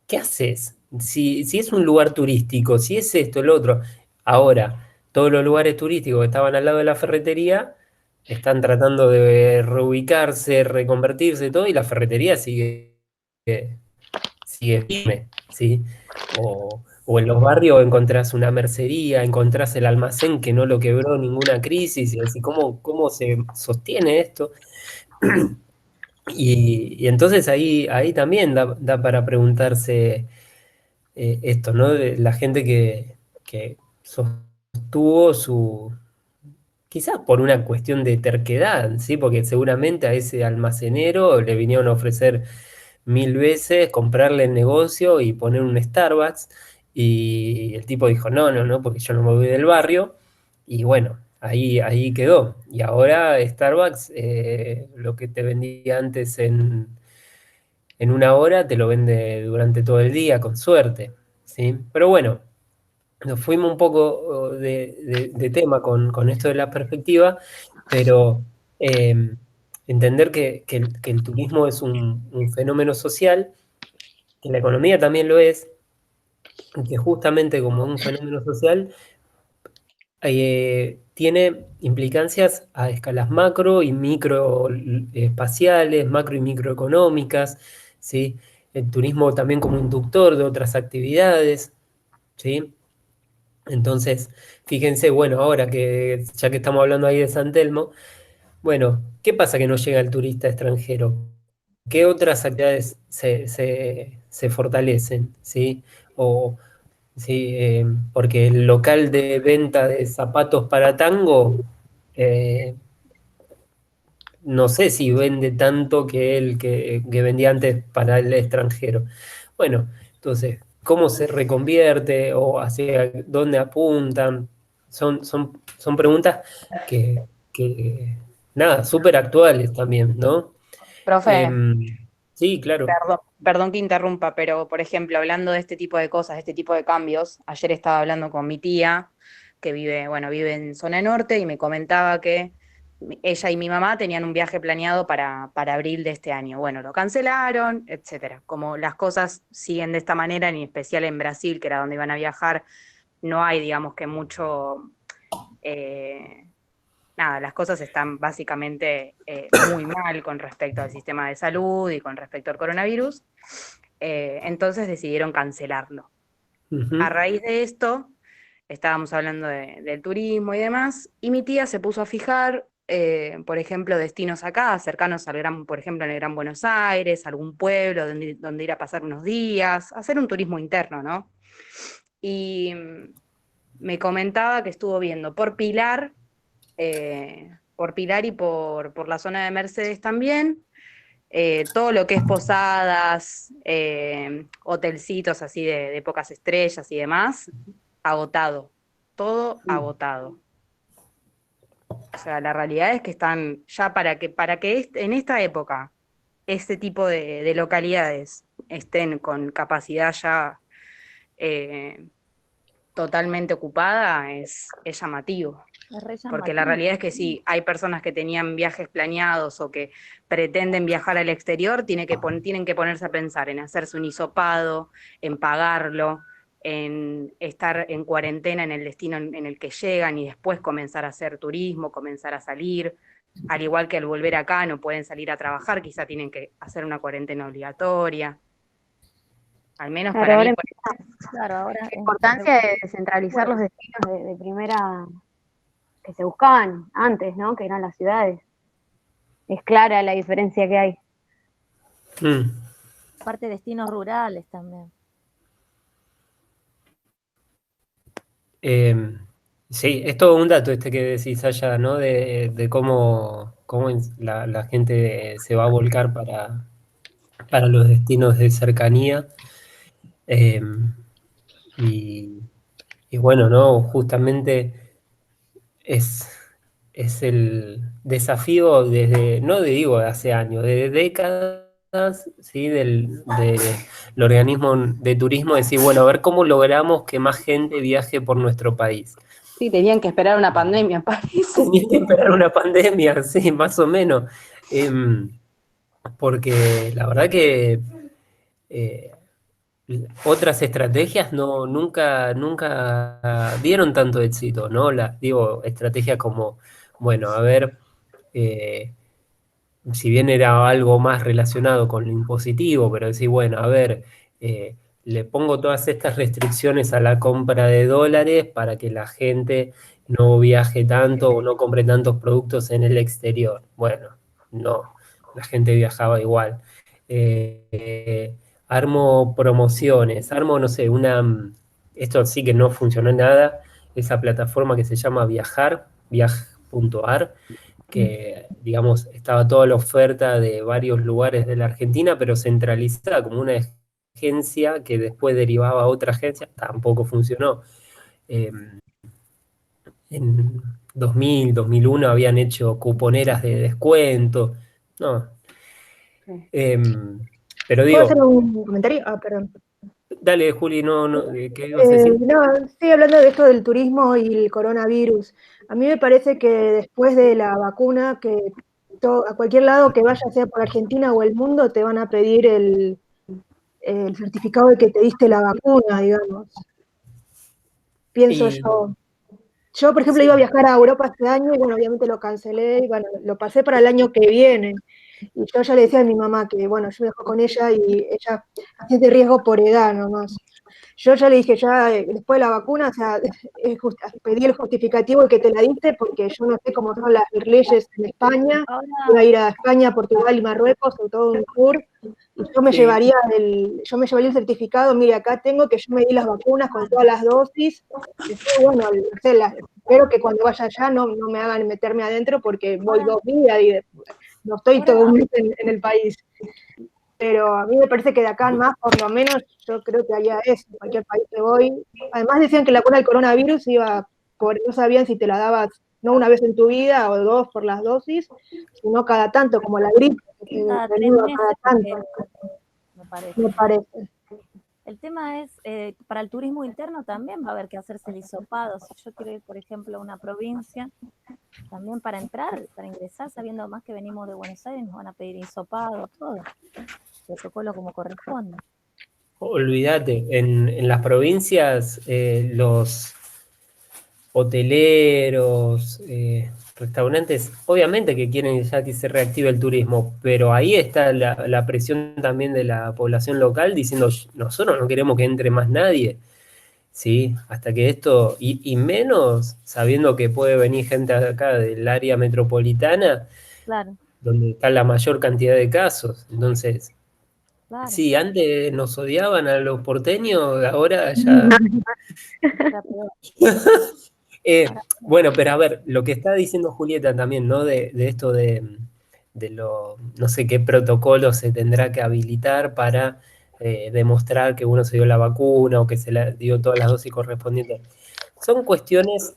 [SPEAKER 1] ¿qué haces? si es un lugar turístico, si es esto, el otro. Ahora, todos los lugares turísticos que estaban al lado de la ferretería están tratando de reubicarse, reconvertirse, todo, y la ferretería sigue firme, ¿sí? O en los barrios encontrás una mercería, encontrás el almacén que no lo quebró ninguna crisis, y así, ¿cómo se sostiene esto? Y entonces ahí también da para preguntarse esto, ¿no? De la gente que sostuvo quizás por una cuestión de terquedad, ¿sí? Porque seguramente a ese almacenero le vinieron a ofrecer 1000 veces comprarle el negocio y poner un Starbucks, y el tipo dijo, no, no, no, porque yo no me voy del barrio, y bueno, ahí quedó. Y ahora Starbucks, lo que te vendía antes en una hora, te lo vende durante todo el día, con suerte, ¿sí? Pero bueno, nos fuimos un poco de tema con esto de la perspectiva, pero entender que el turismo es un fenómeno social, que la economía también lo es, y que justamente como un fenómeno social tiene implicancias a escalas macro y micro espaciales, macro y microeconómicas, ¿sí? El turismo también como inductor de otras actividades, ¿sí? Entonces, fíjense, bueno, ahora que ya que estamos hablando ahí de San Telmo, bueno, ¿qué pasa que no llega el turista extranjero? ¿Qué otras actividades se fortalecen? ¿Sí? O, sí, porque el local de venta de zapatos para tango, eh, no sé si vende tanto que el que vendía antes para el extranjero. Bueno, entonces, ¿cómo se reconvierte o hacia dónde apuntan? Son preguntas que nada, súper actuales también, ¿no?
[SPEAKER 4] Profe,
[SPEAKER 1] Em, sí, claro.
[SPEAKER 4] perdón que interrumpa, pero por ejemplo, hablando de este tipo de cosas, de este tipo de cambios, ayer estaba hablando con mi tía, que vive en zona norte, y me comentaba que ella y mi mamá tenían un viaje planeado para abril de este año. Bueno, lo cancelaron, etcétera. Como las cosas siguen de esta manera, en especial en Brasil, que era donde iban a viajar, no hay, digamos que mucho, eh, nada, las cosas están básicamente muy mal con respecto al sistema de salud y con respecto al coronavirus. Entonces decidieron cancelarlo. A
[SPEAKER 1] Ujú.
[SPEAKER 4] raíz de esto, estábamos hablando del turismo y demás, y mi tía se puso a fijar, por ejemplo, destinos acá, cercanos al Gran, por ejemplo, en el Gran Buenos Aires, algún pueblo donde ir a pasar unos días, hacer un turismo interno, ¿no? Y me comentaba que estuvo viendo por Pilar y por la zona de Mercedes también, todo lo que es posadas, hotelcitos así de pocas estrellas y demás, agotado, todo agotado. O sea, la realidad es que están ya para que en esta época este tipo de localidades estén con capacidad ya totalmente ocupada es llamativo.
[SPEAKER 2] Es re
[SPEAKER 4] Porque la
[SPEAKER 2] llamativo.
[SPEAKER 4] realidad es que si hay personas que tenían viajes planeados o que pretenden viajar al exterior, tienen que ponerse a pensar en hacerse un hisopado, en pagarlo, en estar en cuarentena en el destino en el que llegan y después comenzar a hacer turismo, comenzar a salir. Al igual que al volver acá no pueden salir a trabajar, quizá tienen que hacer una cuarentena obligatoria. Al menos
[SPEAKER 5] Claro,
[SPEAKER 4] para mí,
[SPEAKER 5] ahora
[SPEAKER 2] Claro, ahora
[SPEAKER 5] la
[SPEAKER 2] es
[SPEAKER 5] importancia de descentralizar los destinos de primera que se buscaban antes, ¿no? Que eran las ciudades. Es clara la diferencia que hay.
[SPEAKER 1] Mm.
[SPEAKER 2] parte destinos rurales también.
[SPEAKER 1] Eh, sí, es todo un dato este que decís allá, ¿no? De cómo la gente se va a volcar para los destinos de cercanía. Eh, y, y bueno, ¿no? Justamente es, es el desafío desde, no digo de hace años, de décadas, ¿sí? Del organismo de turismo, decir, bueno, a ver cómo logramos que más gente viaje por nuestro país.
[SPEAKER 4] sí, tenían que esperar una pandemia, parece.
[SPEAKER 1] Tenía que esperar una pandemia, sí, más o menos. Porque la verdad que otras estrategias nunca dieron tanto éxito, ¿no? Digo, estrategias como, bueno, a ver, si bien era algo más relacionado con lo impositivo, pero decir, bueno, a ver, le pongo todas estas restricciones a la compra de dólares para que la gente no viaje tanto o no compre tantos productos en el exterior. Bueno, no, la gente viajaba igual. Armo promociones, armo, no sé, esto sí que no funcionó nada, esa plataforma que se llama viaj.ar, que, digamos, estaba toda la oferta de varios lugares de la Argentina, pero centralizada como una agencia que después derivaba a otra agencia, tampoco funcionó. Eh, en 2000, 2001 habían hecho cuponeras de descuento, no.
[SPEAKER 4] Sí.
[SPEAKER 1] Pero
[SPEAKER 6] ¿Puedo hacer
[SPEAKER 1] digo,
[SPEAKER 6] un comentario? Ah, perdón.
[SPEAKER 1] dale, Juli, no, ¿qué ibas a decir?
[SPEAKER 6] No, estoy hablando de esto del turismo y el coronavirus. A mí me parece que después de la vacuna, que a cualquier lado que vayas, sea por Argentina o el mundo, te van a pedir el certificado de que te diste la vacuna, digamos. Pienso
[SPEAKER 1] Y
[SPEAKER 6] yo. Yo, por ejemplo, iba a
[SPEAKER 1] sí,
[SPEAKER 6] viajar a Europa este año y bueno, obviamente lo cancelé y bueno, lo pasé para el año que viene. Y yo ya le decía a mi mamá que, bueno, yo viajo con ella y ella hacía de riesgo por edad nomás. Yo ya le dije, ya después de la vacuna, o sea, pedí el justificativo de que te la diste porque yo no sé cómo son las leyes en España. Iba a
[SPEAKER 2] Ahora,
[SPEAKER 6] ir a España, Portugal y Marruecos en todo un tour. Y
[SPEAKER 1] sí.
[SPEAKER 6] yo me llevaría el certificado, mire, acá tengo que yo me di las vacunas con todas las dosis. Después, bueno, no sé, espero que cuando vaya allá no me hagan meterme adentro porque voy
[SPEAKER 2] ahora,
[SPEAKER 6] 2 días y no estoy todo
[SPEAKER 2] ahora,
[SPEAKER 6] un mes en el país. Pero a mí me parece que de acá en más, por lo menos, yo creo que haría eso, en cualquier país que voy. Además decían que la cura del coronavirus no sabían si te la dabas no una vez en tu vida o dos por las dosis, sino cada tanto, como la gripe, que te
[SPEAKER 2] cada tres
[SPEAKER 6] renueva cada
[SPEAKER 2] meses,
[SPEAKER 6] tanto,
[SPEAKER 2] me parece.
[SPEAKER 6] me parece.
[SPEAKER 2] El tema es, para el turismo interno también va a haber que hacerse el hisopado. Si yo quiero ir, por ejemplo, a una provincia, también para entrar, para ingresar, sabiendo más que venimos de Buenos Aires, nos van a pedir hisopado, todo, protocolo como corresponde.
[SPEAKER 1] Olvídate, en las provincias los hoteleros, restaurantes, obviamente que quieren ya que se reactive el turismo, pero ahí está la presión también de la población local diciendo, nosotros no queremos que entre más nadie, ¿sí? Hasta que esto, y menos sabiendo que puede venir gente acá del área metropolitana,
[SPEAKER 2] Claro,
[SPEAKER 1] donde está la mayor cantidad de casos. Entonces,
[SPEAKER 2] claro,
[SPEAKER 1] sí, antes nos odiaban a los porteños, ahora ya...
[SPEAKER 2] ya peor.
[SPEAKER 1] Bueno, pero a ver, lo que está diciendo Julieta también, ¿no? De esto no sé qué protocolo se tendrá que habilitar para demostrar que uno se dio la vacuna o que se le dio todas las dosis correspondientes. Son cuestiones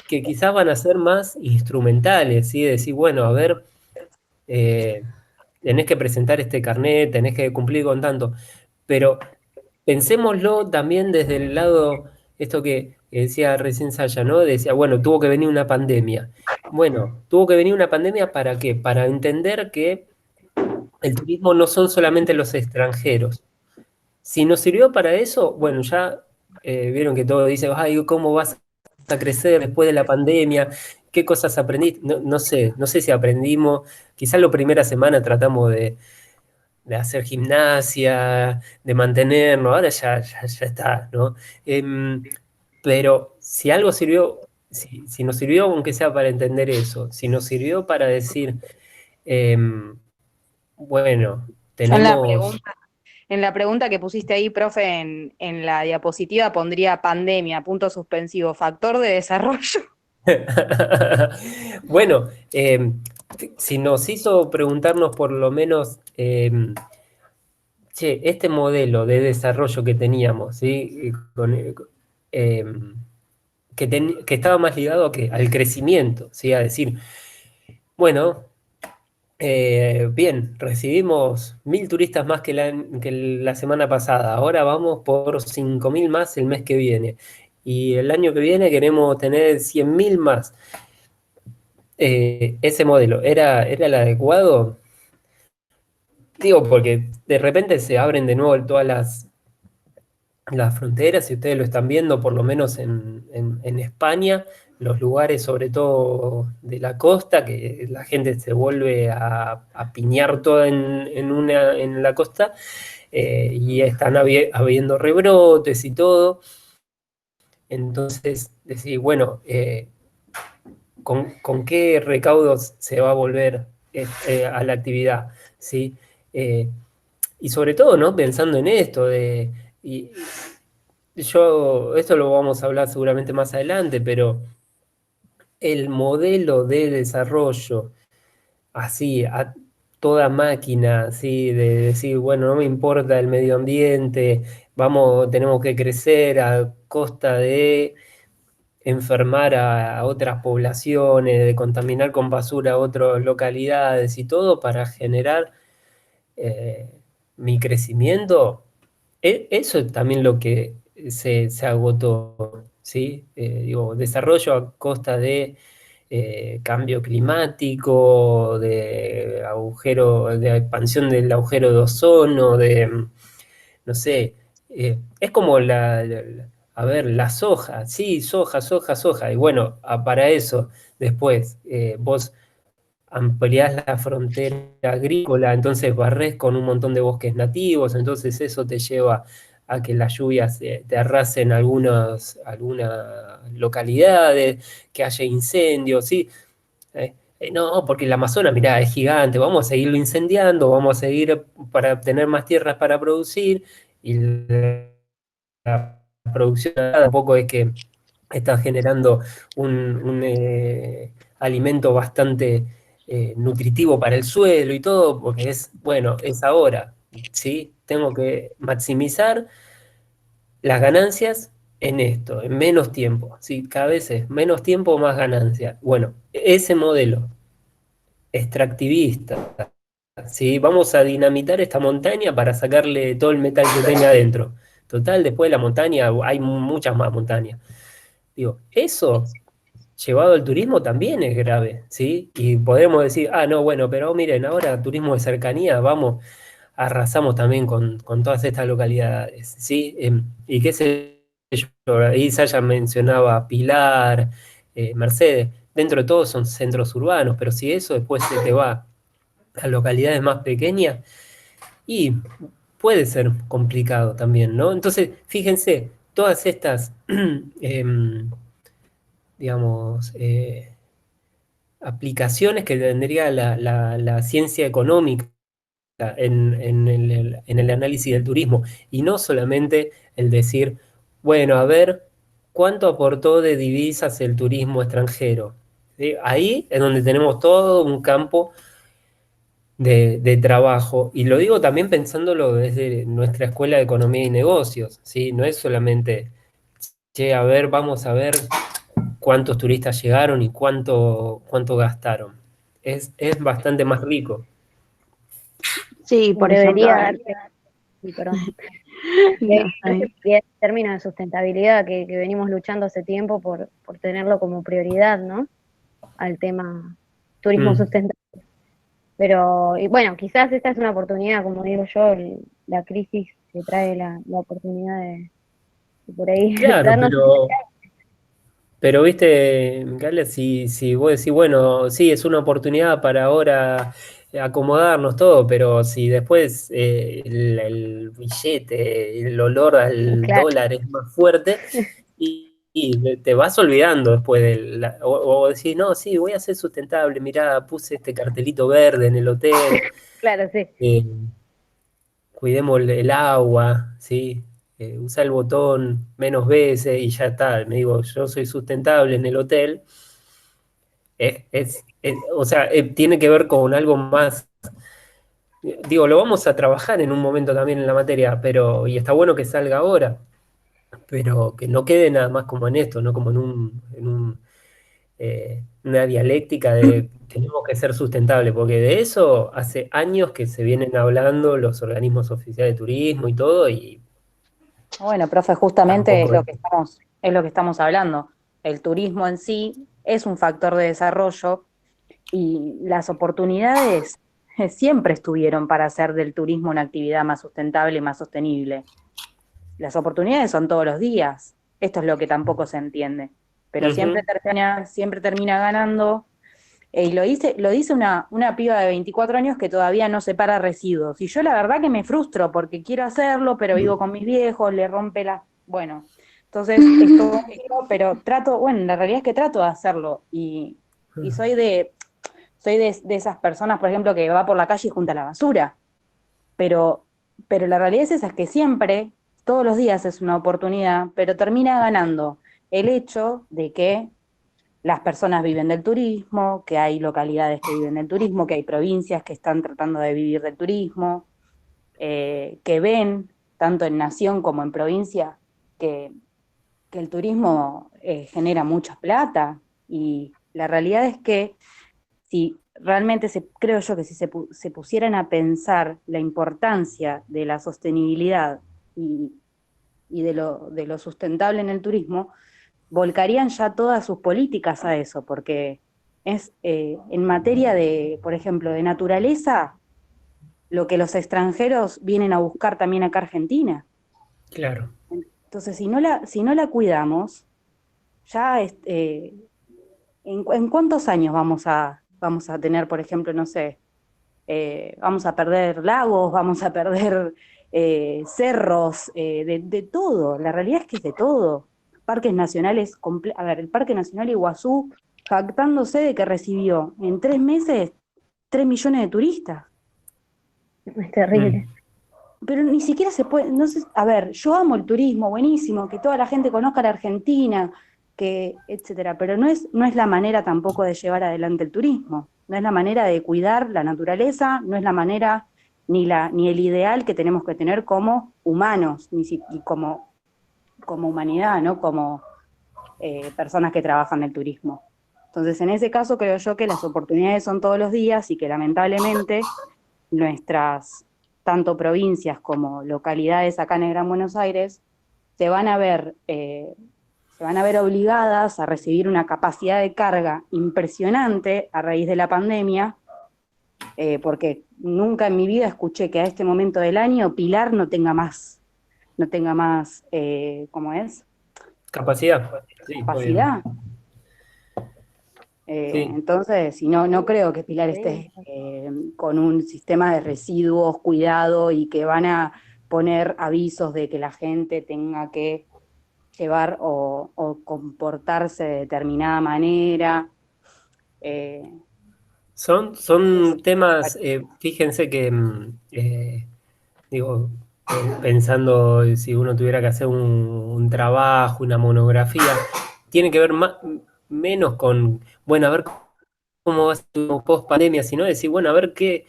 [SPEAKER 1] que quizás van a ser más instrumentales, ¿sí? Decir, bueno, a ver, eh, tenés que presentar este carnet, tenés que cumplir con tanto, pero pensémoslo también desde el lado, esto que decía recién Saya, ¿no? Decía, bueno, tuvo que venir una pandemia. Bueno, tuvo que venir una pandemia ¿para qué? Para entender que el turismo no son solamente los extranjeros. Si nos sirvió para eso, bueno, ya vieron que todo dice, ay, ¿cómo vas a crecer después de la pandemia? ¿Qué cosas aprendí? No sé si aprendimos, quizás la primera semana tratamos de hacer gimnasia, de mantenernos, ahora ya está, ¿no? Pero si algo sirvió, si nos sirvió, aunque sea para entender eso, si nos sirvió para decir, bueno,
[SPEAKER 4] Yo
[SPEAKER 1] tenemos...
[SPEAKER 4] en la pregunta que pusiste ahí, profe, en la diapositiva pondría pandemia, punto suspensivo, factor de desarrollo.
[SPEAKER 1] Bueno, si nos hizo preguntarnos por lo menos, che, este modelo de desarrollo que teníamos, ¿sí? Eh, que estaba más ligado al crecimiento, ¿sí? A decir, bueno, bien, recibimos 1000 turistas más que la semana pasada, ahora vamos por 5000 más el mes que viene, y el año que viene queremos tener 100.000 más. Ese modelo, ¿era el adecuado? Digo, porque de repente se abren de nuevo todas las fronteras, si ustedes lo están viendo, por lo menos en España, los lugares sobre todo de la costa, que la gente se vuelve a piñar toda en la costa, y están habiendo rebrotes y todo. Entonces, decir, bueno, ¿con qué recaudos se va a volver a la actividad? ¿Sí? Y sobre todo, ¿no? Pensando en esto y esto lo vamos a hablar seguramente más adelante, pero el modelo de desarrollo así, a toda máquina, así, de decir, bueno, no me importa el medio ambiente, tenemos que crecer a costa de enfermar a otras poblaciones, de contaminar con basura a otras localidades y todo para generar eh, mi crecimiento. Eso es también lo que se agotó, ¿sí? Digo, desarrollo a costa de cambio climático, de expansión del agujero de ozono, no sé, es como a ver, la soja, sí, soja, soja, soja, y bueno, para eso después vos ampliás la frontera agrícola, entonces barrés con un montón de bosques nativos, entonces eso te lleva a que las lluvias te arrasen algunas localidades, que haya incendios, ¿sí? No, porque el Amazonas, mirá, es gigante, vamos a seguirlo incendiando, vamos a seguir para tener más tierras para producir, y la producción tampoco es que está generando un alimento bastante nutritivo para el suelo y todo, porque bueno, es ahora, ¿sí? Tengo que maximizar las ganancias en esto, en menos tiempo, ¿sí? Cada vez es menos tiempo, más ganancia. Bueno, ese modelo extractivista, ¿sí? Vamos a dinamitar esta montaña para sacarle todo el metal que tenga adentro. Total, después de la montaña hay muchas más montañas. Digo, eso llevado al turismo también es grave, ¿sí? Y podemos decir, no, bueno, pero miren, ahora turismo de cercanía, vamos, arrasamos también con todas estas localidades, ¿sí? Y qué sé yo, ahí Saya mencionaba Pilar, Mercedes, dentro de todo son centros urbanos, pero si eso después se te va a localidades más pequeñas, y puede ser complicado también, ¿no? Entonces, fíjense, todas estas, digamos, aplicaciones que tendría la ciencia económica en el análisis del turismo, y no solamente el decir, bueno, a ver, ¿cuánto aportó de divisas el turismo extranjero? ¿Sí? Ahí es donde tenemos todo un campo de trabajo, y lo digo también pensándolo desde nuestra escuela de economía y negocios, ¿sí? No es solamente, che, a ver, vamos a ver cuántos turistas llegaron y cuánto gastaron. Es bastante más rico.
[SPEAKER 3] Sí, por ejemplo,
[SPEAKER 5] Debería darte, sí, perdón,
[SPEAKER 3] no,
[SPEAKER 5] debería
[SPEAKER 3] está
[SPEAKER 5] darse
[SPEAKER 3] bien.
[SPEAKER 5] prioridad en términos de sustentabilidad que venimos luchando hace tiempo por tenerlo como prioridad, ¿no? Al tema turismo
[SPEAKER 1] Mm.
[SPEAKER 5] sustentable. Pero, y bueno, quizás esta es una oportunidad, como digo yo, la crisis que trae la oportunidad de por ahí
[SPEAKER 1] Claro,
[SPEAKER 5] darnos.
[SPEAKER 1] pero viste, Gala, si vos decís, bueno, sí, es una oportunidad para ahora acomodarnos todo, pero si después el billete, el olor al
[SPEAKER 5] Claro,
[SPEAKER 1] dólar es más fuerte, y te vas olvidando después o decís, no, sí, voy a ser sustentable, mirá, puse este cartelito verde en el hotel,
[SPEAKER 5] claro, sí.
[SPEAKER 1] eh, cuidemos el agua, ¿sí? Usa el botón menos veces y ya está. Me digo, yo soy sustentable en el hotel. O sea, tiene que ver con algo más. Digo, lo vamos a trabajar en un momento también en la materia, y está bueno que salga ahora, pero que no quede nada más como en esto, no como una dialéctica de tenemos que ser sustentables, porque de eso hace años que se vienen hablando los organismos oficiales de turismo y todo, y
[SPEAKER 4] Bueno, profe, justamente
[SPEAKER 1] tampoco es.
[SPEAKER 4] es lo que estamos hablando. El turismo en sí es un factor de desarrollo y las oportunidades siempre estuvieron para hacer del turismo una actividad más sustentable y más sostenible. las oportunidades son todos los días. Esto es lo que tampoco se entiende. Pero siempre termina ganando. Y lo dice una piba de 24 años que todavía no separa residuos. Y yo la verdad que me frustro porque quiero hacerlo, pero vivo con mis viejos, le rompe la... Bueno, entonces esto, pero la realidad es que trato de hacerlo. Y soy de esas personas, por ejemplo, que va por la calle y junta la basura. Pero la realidad es esa, es que siempre, todos los días es una oportunidad, pero termina ganando el hecho de que las personas viven del turismo, que hay localidades que viven del turismo, que hay provincias que están tratando de vivir del turismo, que ven, tanto en nación como en provincia, que el turismo genera mucha plata. Y la realidad es que si realmente creo yo que si se pusieran a pensar la importancia de la sostenibilidad y de lo sustentable en el turismo, volcarían ya todas sus políticas a eso, porque es en materia de, por ejemplo, de naturaleza, lo que los extranjeros vienen a buscar también acá a Argentina.
[SPEAKER 1] Claro.
[SPEAKER 4] Entonces, si no la cuidamos, ya ¿en cuántos años vamos a tener, por ejemplo, no sé, vamos a perder lagos, vamos a perder cerros, de todo? La realidad es que es de todo. Parques nacionales, el Parque Nacional Iguazú, jactándose de que recibió en 3 meses 3 millones de turistas.
[SPEAKER 5] Es terrible.
[SPEAKER 4] Pero ni siquiera se puede, no sé, a ver, yo amo el turismo, buenísimo, que toda la gente conozca la Argentina, etcétera, pero no es la manera tampoco de llevar adelante el turismo, no es la manera de cuidar la naturaleza, no es la manera ni el ideal que tenemos que tener como humanos, y como humanidad, ¿no? Como personas que trabajan en el turismo. Entonces, en ese caso creo yo que las oportunidades son todos los días y que lamentablemente nuestras tanto provincias como localidades acá en el Gran Buenos Aires se van a ver obligadas a recibir una capacidad de carga impresionante a raíz de la pandemia, porque nunca en mi vida escuché que a este momento del año Pilar no tenga más, ¿cómo es?
[SPEAKER 1] Capacidad. Sí,
[SPEAKER 4] Capacidad.
[SPEAKER 1] Sí.
[SPEAKER 4] Entonces, si no creo que Pilar esté con un sistema de residuos cuidado y que van a poner avisos de que la gente tenga que llevar o comportarse de determinada manera.
[SPEAKER 1] Son temas, fíjense que, digo, pensando si uno tuviera que hacer un trabajo, una monografía, tiene que ver menos con, bueno, a ver cómo va a ser post pandemia, sino decir, bueno, a ver qué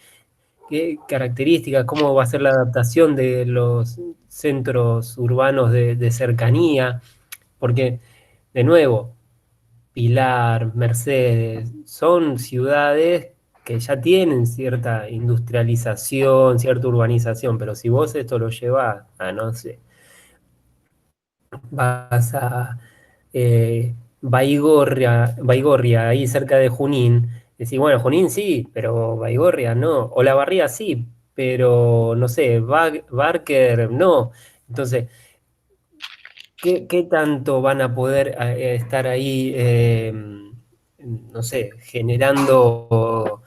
[SPEAKER 1] características, cómo va a ser la adaptación de los centros urbanos de cercanía, porque, de nuevo, Pilar, Mercedes, son ciudades que ya tienen cierta industrialización, cierta urbanización, pero si vos esto lo llevas a, no sé, vas a Baigorria, ahí cerca de Junín, decís, bueno, Junín sí, pero Baigorria no, o La Barría sí, pero no sé, Barker no. Entonces, ¿qué tanto van a poder estar ahí, no sé, generando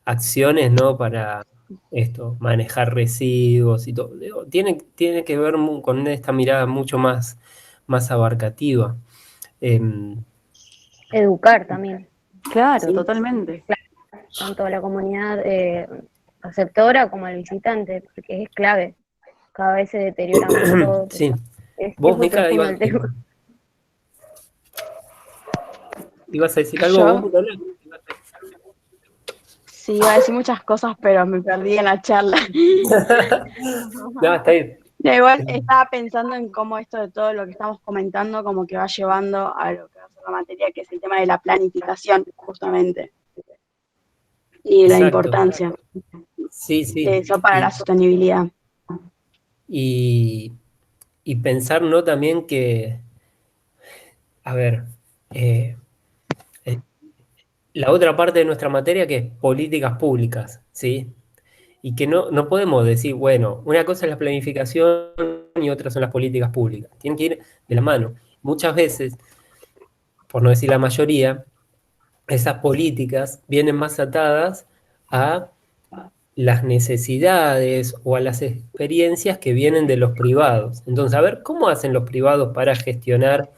[SPEAKER 1] acciones, ¿no? Para esto, manejar residuos y todo? Digo, tiene que ver con esta mirada mucho más abarcativa.
[SPEAKER 5] Educar también,
[SPEAKER 4] Claro,
[SPEAKER 1] Sí.
[SPEAKER 4] totalmente.
[SPEAKER 5] tanto a la comunidad receptora como al visitante, porque es clave. Cada vez se deteriora más todo.
[SPEAKER 1] Sí.
[SPEAKER 5] Es
[SPEAKER 1] Vos,
[SPEAKER 5] muy
[SPEAKER 1] Mica,
[SPEAKER 5] profundo el tema.
[SPEAKER 1] ibas a decir algo
[SPEAKER 3] Yo
[SPEAKER 1] vos, Lola?
[SPEAKER 3] sí iba a decir muchas cosas, pero me perdí en la charla.
[SPEAKER 1] No, está bien.
[SPEAKER 3] No, igual estaba pensando en cómo esto de todo lo que estamos comentando, como que va llevando a lo que va a ser la materia, que es el tema de la planificación, justamente, y la
[SPEAKER 1] Exacto.
[SPEAKER 3] importancia
[SPEAKER 1] Sí, sí.
[SPEAKER 3] de eso para la sostenibilidad.
[SPEAKER 1] Y, y pensar, ¿no? También que, a ver, eh, la otra parte de nuestra materia que es políticas públicas, ¿sí? Y que no podemos decir, bueno, una cosa es la planificación y otras son las políticas públicas. Tienen que ir de la mano. Muchas veces, por no decir la mayoría, esas políticas vienen más atadas a las necesidades o a las experiencias que vienen de los privados. Entonces, a ver, ¿cómo hacen los privados para gestionar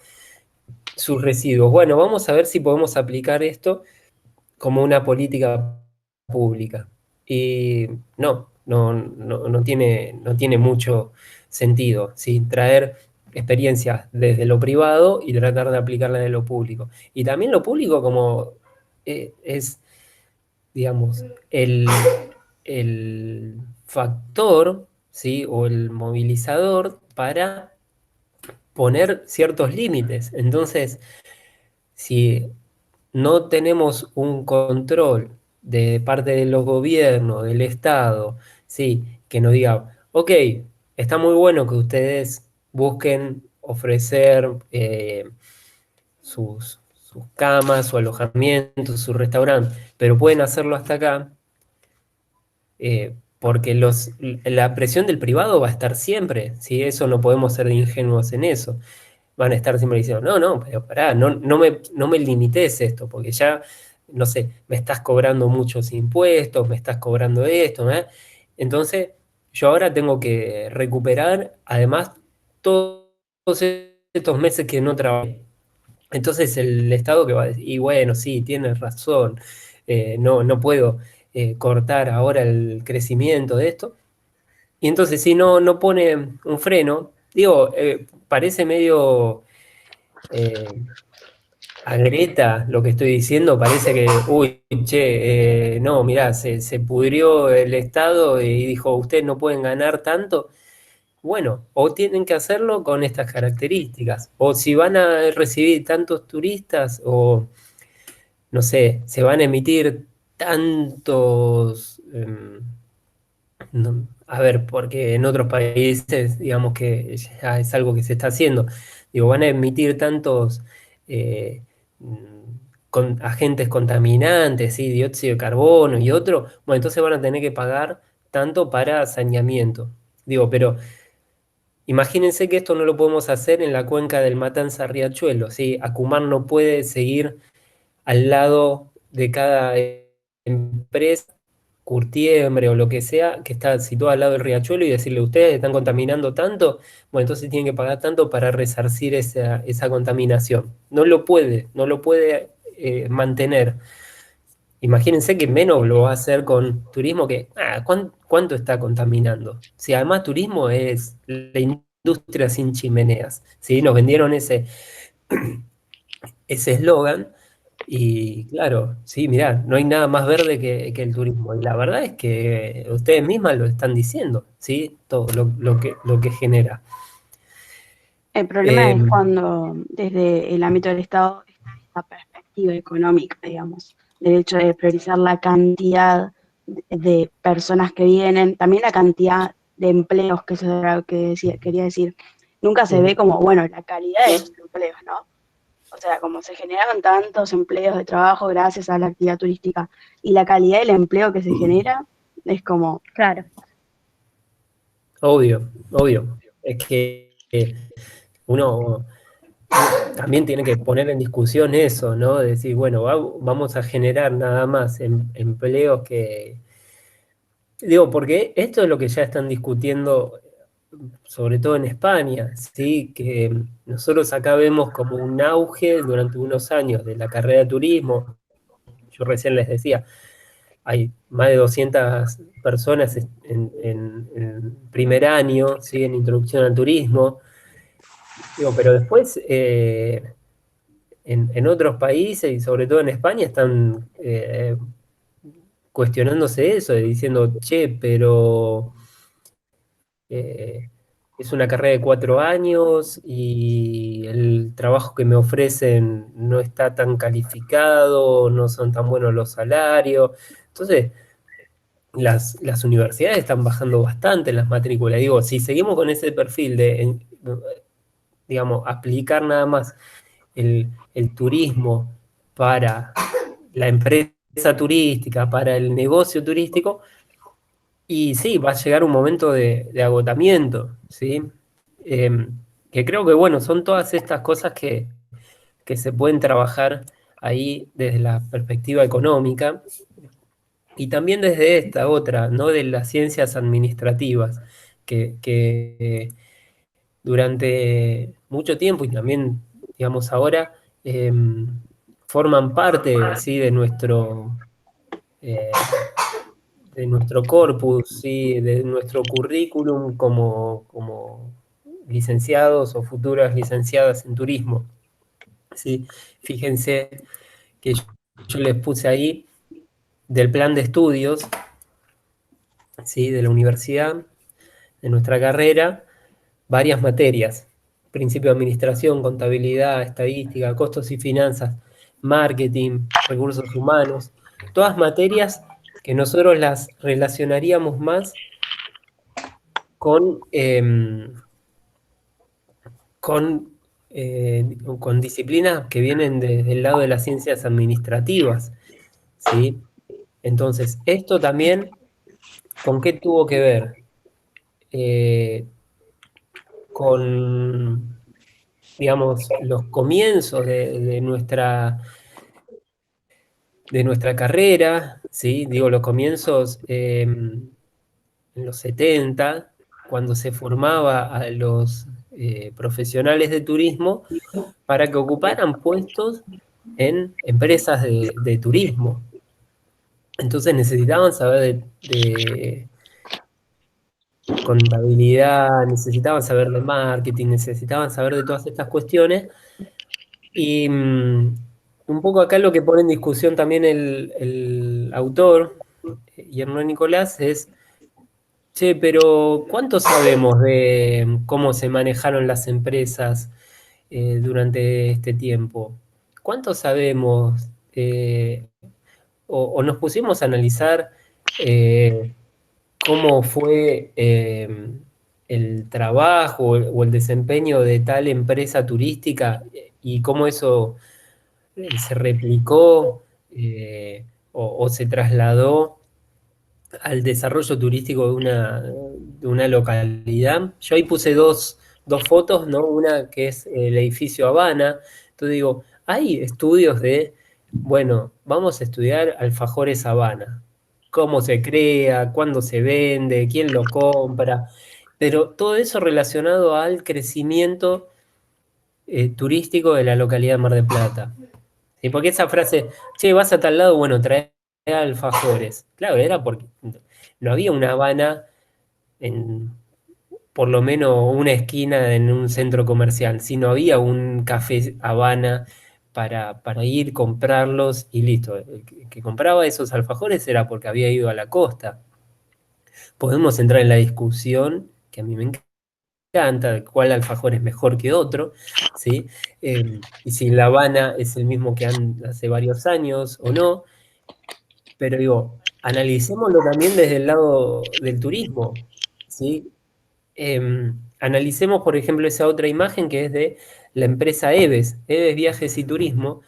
[SPEAKER 1] sus residuos? Bueno, vamos a ver si podemos aplicar esto como una política pública. Y no tiene mucho sentido, ¿sí? Traer experiencias desde lo privado y tratar de aplicarla en lo público. Y también lo público como es, digamos, el factor, ¿sí? O el movilizador para poner ciertos límites. Entonces, si no tenemos un control de parte de los gobiernos, del Estado, ¿sí? Que nos diga, ok, está muy bueno que ustedes busquen ofrecer sus camas, su alojamiento, su restaurante, pero pueden hacerlo hasta acá, porque la presión del privado va a estar siempre, ¿sí? Eso no podemos ser ingenuos en eso. Van a estar siempre diciendo, no, pero pará, no me limites esto, porque ya, no sé, me estás cobrando muchos impuestos, me estás cobrando esto, ¿eh? Entonces, yo ahora tengo que recuperar, además, todos estos meses que no trabajé. Entonces el Estado que va a decir, y bueno, sí, tienes razón, no puedo cortar ahora el crecimiento de esto. Y entonces si no pone un freno, digo, parece medio a Greta lo que estoy diciendo, parece que, uy, che, no, mirá, se pudrió el Estado y dijo, ustedes no pueden ganar tanto. Bueno, o tienen que hacerlo con estas características, o si van a recibir tantos turistas, o no sé, se van a emitir tantos, a ver, porque en otros países, digamos que ya es algo que se está haciendo, digo, van a emitir tantos eh, agentes contaminantes, ¿sí? Dióxido de carbono y otro, bueno, entonces van a tener que pagar tanto para saneamiento. Digo, pero imagínense que esto no lo podemos hacer en la cuenca del Matanza-Riachuelo, ¿sí? Acumar no puede seguir al lado de cada empresa, curtiembre o lo que sea, que está situada al lado del riachuelo y decirle, ustedes están contaminando tanto, bueno, entonces tienen que pagar tanto para resarcir esa contaminación. No lo puede mantener. Imagínense que menos lo va a hacer con turismo que, ¿cuánto está contaminando? Si además turismo es la industria sin chimeneas, ¿sí? Nos vendieron ese eslogan y claro, sí, mirá, no hay nada más verde que el turismo. Y la verdad es que ustedes mismas lo están diciendo, ¿sí? Todo lo que genera.
[SPEAKER 3] El problema
[SPEAKER 1] Eh,
[SPEAKER 3] es cuando desde el ámbito del Estado está esta perspectiva económica, digamos, del hecho de priorizar la cantidad de personas que vienen, también la cantidad de empleos, que eso era lo que quería decir. Nunca se ve como, bueno, la calidad de esos empleos, ¿no? O sea, como se generaron tantos empleos de trabajo gracias a la actividad turística y la calidad del empleo que se genera es como,
[SPEAKER 5] Claro.
[SPEAKER 1] obvio. Es que uno también tiene que poner en discusión eso, ¿no? Decir, bueno, vamos a generar nada más empleos que... Digo, porque esto es lo que ya están discutiendo, sobre todo en España, ¿sí? Que nosotros acá vemos como un auge durante unos años de la carrera de turismo. Yo recién les decía, hay más de 200 personas en primer año, ¿sí? En introducción al turismo. Digo, pero después en otros países y sobre todo en España están cuestionándose eso, diciendo, che, pero es una carrera de 4 años y el trabajo que me ofrecen no está tan calificado, no son tan buenos los salarios. Entonces, las universidades están bajando bastante las matrículas. Digo, si seguimos con ese perfil de, digamos, aplicar nada más el turismo para la empresa turística, para el negocio turístico, y sí, va a llegar un momento de agotamiento, ¿sí? que creo que, bueno, son todas estas cosas que se pueden trabajar ahí desde la perspectiva económica y también desde esta otra, ¿no? De las ciencias administrativas, que durante mucho tiempo y también, digamos, ahora, forman parte, ¿sí? Eh, de nuestro corpus, ¿sí? De nuestro currículum como licenciados o futuras licenciadas en turismo, ¿sí? Fíjense que yo les puse ahí del plan de estudios, ¿sí? De la universidad, de nuestra carrera, varias materias: principio de administración, contabilidad, estadística, costos y finanzas, marketing, recursos humanos, todas materias que nosotros las relacionaríamos más con, con disciplinas que vienen desde el lado de las ciencias administrativas, ¿sí? Entonces, esto también, ¿con qué tuvo que ver? Con, digamos, los comienzos de nuestra carrera, ¿sí? Digo, los comienzos en los 70, cuando se formaba a los profesionales de turismo para que ocuparan puestos en empresas de turismo. Entonces necesitaban saber de contabilidad, necesitaban saber de marketing, necesitaban saber de todas estas cuestiones. Y un poco acá lo que pone en discusión también el autor, Guillermo Nicolás, es, che, pero ¿cuánto sabemos de cómo se manejaron las empresas durante este tiempo? ¿Cuánto sabemos? O nos pusimos a analizar cómo fue el trabajo o el desempeño de tal empresa turística y cómo eso se replicó o se trasladó al desarrollo turístico de una localidad. Yo ahí puse dos fotos, ¿no? Una que es el edificio Habana. Entonces digo, hay estudios bueno, vamos a estudiar alfajores Habana. Cómo se crea, cuándo se vende, quién lo compra. Pero todo eso relacionado al crecimiento turístico de la localidad de Mar del Plata. ¿Sí? Porque esa frase, che, vas a tal lado, bueno, trae alfajores. Claro, era porque no había una Habana en por lo menos una esquina en un centro comercial, sino había un café Habana para ir, comprarlos y listo. El que compraba esos alfajores era porque había ido a la costa. Podemos entrar en la discusión, que a mí me encanta, de cuál alfajor es mejor que otro, ¿sí? Y si La Habana es el mismo que hace varios años o no, pero digo, analicémoslo también desde el lado del turismo, ¿sí? Analicemos, por ejemplo, esa otra imagen que es de la empresa Eves Viajes y Turismo,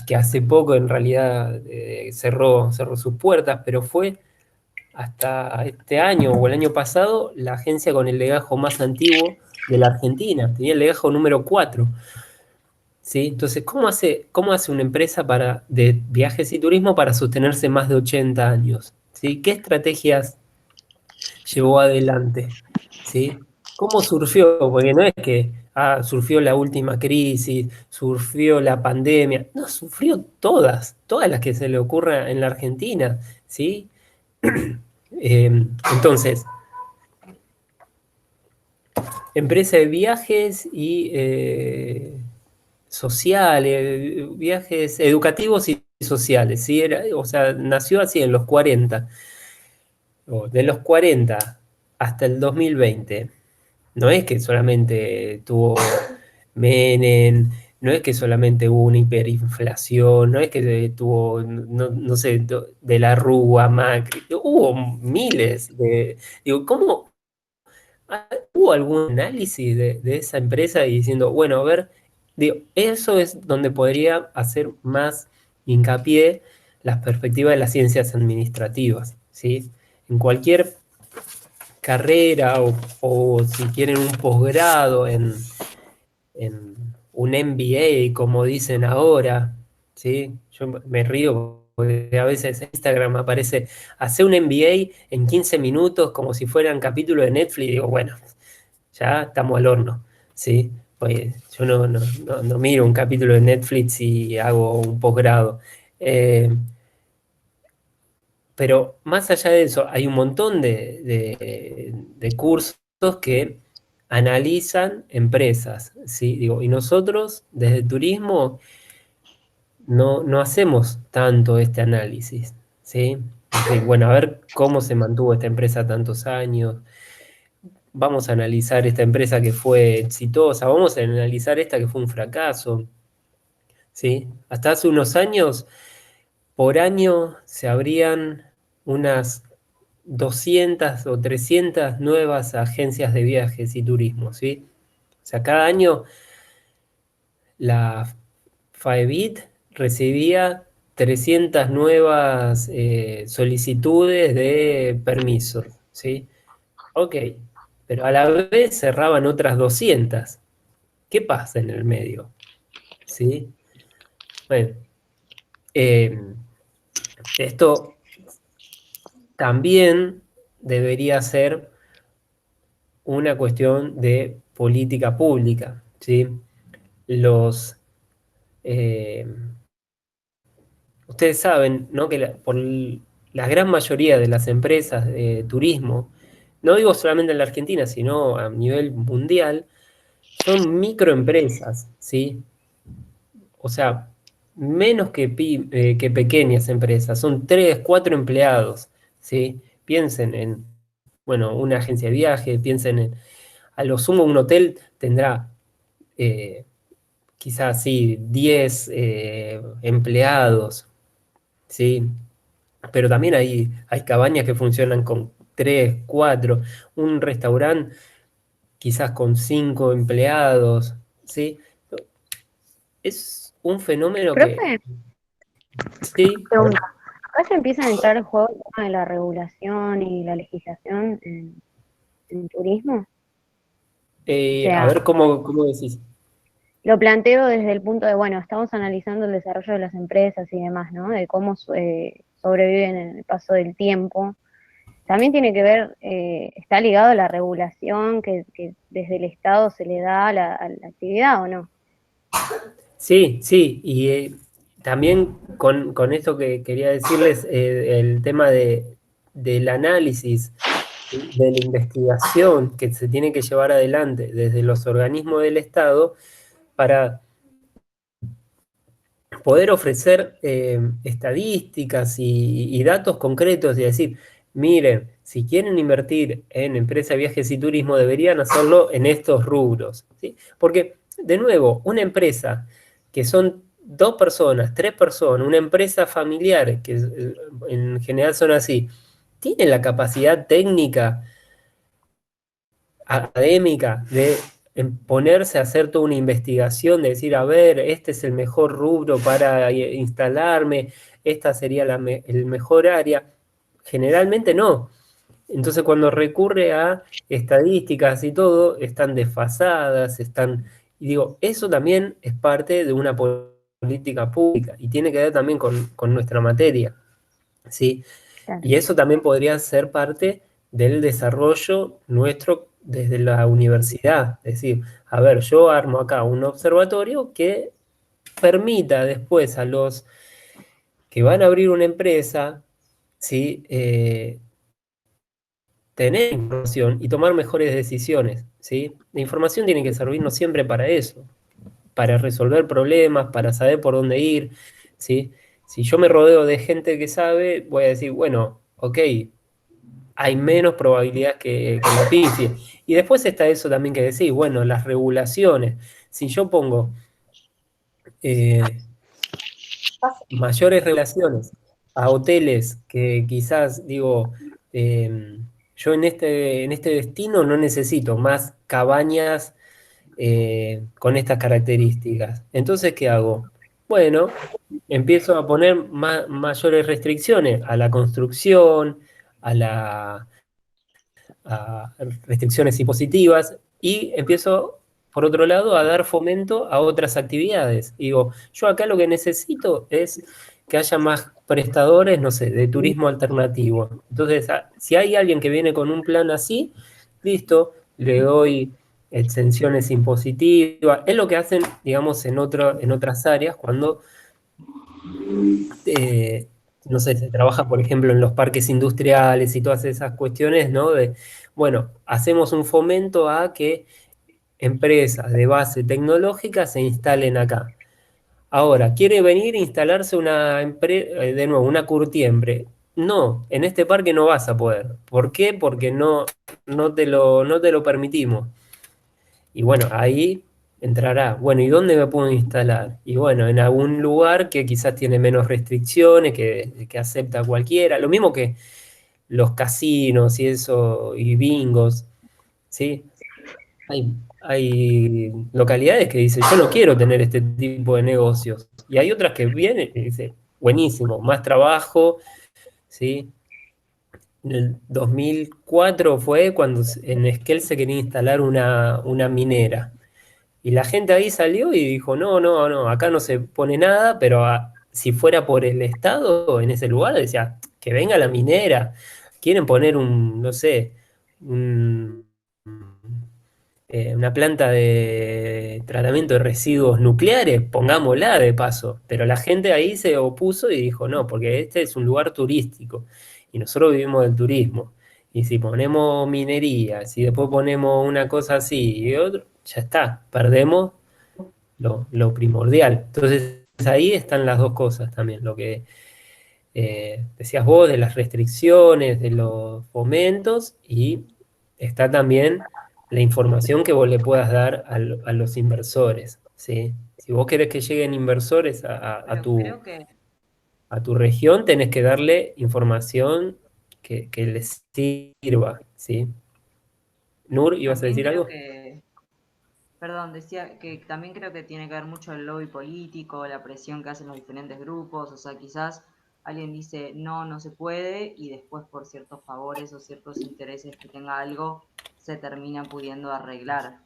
[SPEAKER 1] que hace poco en realidad cerró sus puertas, pero fue hasta este año o el año pasado la agencia con el legajo más antiguo de la Argentina, tenía el legajo número 4. ¿Sí? Entonces, ¿cómo hace una empresa de viajes y turismo para sostenerse más de 80 años? ¿Sí? ¿Qué estrategias llevó adelante? ¿Sí? ¿Cómo surgió? Porque no es que surgió la última crisis, surgió la pandemia, no, sufrió todas las que se le ocurra en la Argentina, ¿sí? Entonces, empresa de viajes y sociales, viajes educativos y sociales, ¿sí? O sea, nació así en los 40, de los 40 hasta el 2020. No es que solamente tuvo Menem, no es que solamente hubo una hiperinflación, no es que tuvo, no sé, de la Rúa, Macri, hubo miles de... Digo, ¿cómo hubo algún análisis de esa empresa y diciendo, bueno, a ver, digo, eso es donde podría hacer más hincapié las perspectivas de las ciencias administrativas, ¿sí? En cualquier carrera o si quieren un posgrado en un MBA, como dicen ahora, ¿sí? Yo me río porque a veces en Instagram aparece, hacer un MBA en 15 minutos como si fueran capítulos de Netflix, y digo, bueno, ya estamos al horno, ¿sí? Pues yo no miro un capítulo de Netflix y hago un posgrado. Pero más allá de eso, hay un montón de cursos que analizan empresas, ¿sí? Digo, y nosotros desde turismo no hacemos tanto este análisis, ¿sí? Bueno, a ver cómo se mantuvo esta empresa tantos años, vamos a analizar esta empresa que fue exitosa, vamos a analizar esta que fue un fracaso, ¿sí? Hasta hace unos años, por año se abrían unas 200 o 300 nuevas agencias de viajes y turismo, ¿sí? O sea, cada año la FAEBIT recibía 300 nuevas solicitudes de permiso, ¿sí? Ok, pero a la vez cerraban otras 200. ¿Qué pasa en el medio? ¿Sí? Bueno, esto también debería ser una cuestión de política pública, ¿sí? Los, eh, ustedes saben, ¿no? Que por la gran mayoría de las empresas de turismo, no digo solamente en la Argentina, sino a nivel mundial, son microempresas, ¿sí? O sea, menos que pequeñas empresas, son 3, 4 empleados, ¿sí? Piensen en, bueno, una agencia de viaje, piensen en, a lo sumo un hotel tendrá eh, quizás sí, 10 empleados, ¿sí? Pero también hay cabañas que funcionan con 3, 4, un restaurante quizás con 5 empleados, ¿sí? Es un fenómeno que,
[SPEAKER 5] Profe,
[SPEAKER 1] sí, a ver,
[SPEAKER 5] pregunta. Acá ya empieza a entrar en juego el tema de la regulación y la legislación en turismo. O
[SPEAKER 1] a
[SPEAKER 5] sea,
[SPEAKER 1] ver cómo decís.
[SPEAKER 5] lo planteo desde el punto de, bueno, estamos analizando el desarrollo de las empresas y demás, ¿no? De cómo sobreviven en el paso del tiempo. También tiene que ver, está ligado a la regulación que desde el Estado se le da a la actividad, ¿o no?
[SPEAKER 1] Sí, sí, y también con esto que quería decirles, el tema del análisis, ¿sí? De la investigación que se tiene que llevar adelante desde los organismos del Estado para poder ofrecer estadísticas y datos concretos y decir, miren, si quieren invertir en empresa de viajes y turismo, deberían hacerlo en estos rubros, ¿sí? Porque, de nuevo, una empresa que son 2 personas, 3 personas, una empresa familiar, que en general son así, tiene la capacidad técnica académica de ponerse a hacer toda una investigación, de decir, a ver, este es el mejor rubro para instalarme, esta sería el mejor área. Generalmente no. Entonces cuando recurre a estadísticas y todo, están desfasadas, y digo, eso también es parte de una política pública y tiene que ver también con nuestra materia, ¿sí?
[SPEAKER 5] Claro.
[SPEAKER 1] Y eso también podría ser parte del desarrollo nuestro desde la universidad. Es decir, a ver, yo armo acá un observatorio que permita después a los que van a abrir una empresa, ¿sí? Tener información y tomar mejores decisiones, ¿sí? La información tiene que servirnos siempre para eso, para resolver problemas, para saber por dónde ir, ¿sí? Si yo me rodeo de gente que sabe, voy a decir, bueno, ok, hay menos probabilidad que la pifie. Y después está eso también que decís, bueno, las regulaciones. Si yo pongo mayores regulaciones a hoteles que quizás, digo, yo en este destino no necesito más cabañas con estas características. Entonces, ¿qué hago? Bueno, empiezo a poner mayores restricciones a la construcción, a a restricciones impositivas y empiezo, por otro lado, a dar fomento a otras actividades. Digo, yo acá lo que necesito es que haya más prestadores, no sé, de turismo alternativo. Entonces, si hay alguien que viene con un plan así, listo, le doy exenciones impositivas. Es lo que hacen, digamos, en otras áreas cuando, no sé, se trabaja, por ejemplo, en los parques industriales y todas esas cuestiones, ¿no? Bueno, hacemos un fomento a que empresas de base tecnológica se instalen acá. Ahora, ¿quiere venir a instalarse una empresa, de nuevo, una curtiembre? No, en este parque no vas a poder. ¿Por qué? Porque no te lo permitimos. Y bueno, ahí entrará. Bueno, ¿y dónde me puedo instalar? Y bueno, en algún lugar que quizás tiene menos restricciones, que acepta a cualquiera. Lo mismo que los casinos y eso, y bingos, ¿sí? Hay localidades que dicen, yo no quiero tener este tipo de negocios. Y hay otras que vienen y dicen, buenísimo, más trabajo, ¿sí? En el 2004 fue cuando en Esquel se quería instalar una minera. Y la gente ahí salió y dijo, no, no, no, acá no se pone nada, pero si fuera por el Estado en ese lugar, decía, que venga la minera. Quieren poner no sé, un una planta de tratamiento de residuos nucleares, pongámosla de paso. Pero la gente ahí se opuso y dijo, no, porque este es un lugar turístico y nosotros vivimos del turismo. Y si ponemos minería, si después ponemos una cosa así y otro, ya está, perdemos lo primordial. Entonces ahí están las dos cosas también, lo que decías vos de las restricciones, de los fomentos, y está también la información que vos le puedas dar a los inversores, ¿sí? Si vos querés que lleguen inversores
[SPEAKER 7] Pero creo que
[SPEAKER 1] a tu región, tenés que darle información que les sirva, ¿sí? Nur, ¿ibas a
[SPEAKER 7] también
[SPEAKER 1] decir
[SPEAKER 7] creo
[SPEAKER 1] algo?
[SPEAKER 7] que, perdón, decía que también creo que tiene que ver mucho el lobby político, la presión que hacen los diferentes grupos, o sea, quizás alguien dice no, no se puede y después por ciertos favores o ciertos intereses que tenga algo, se termina pudiendo arreglar.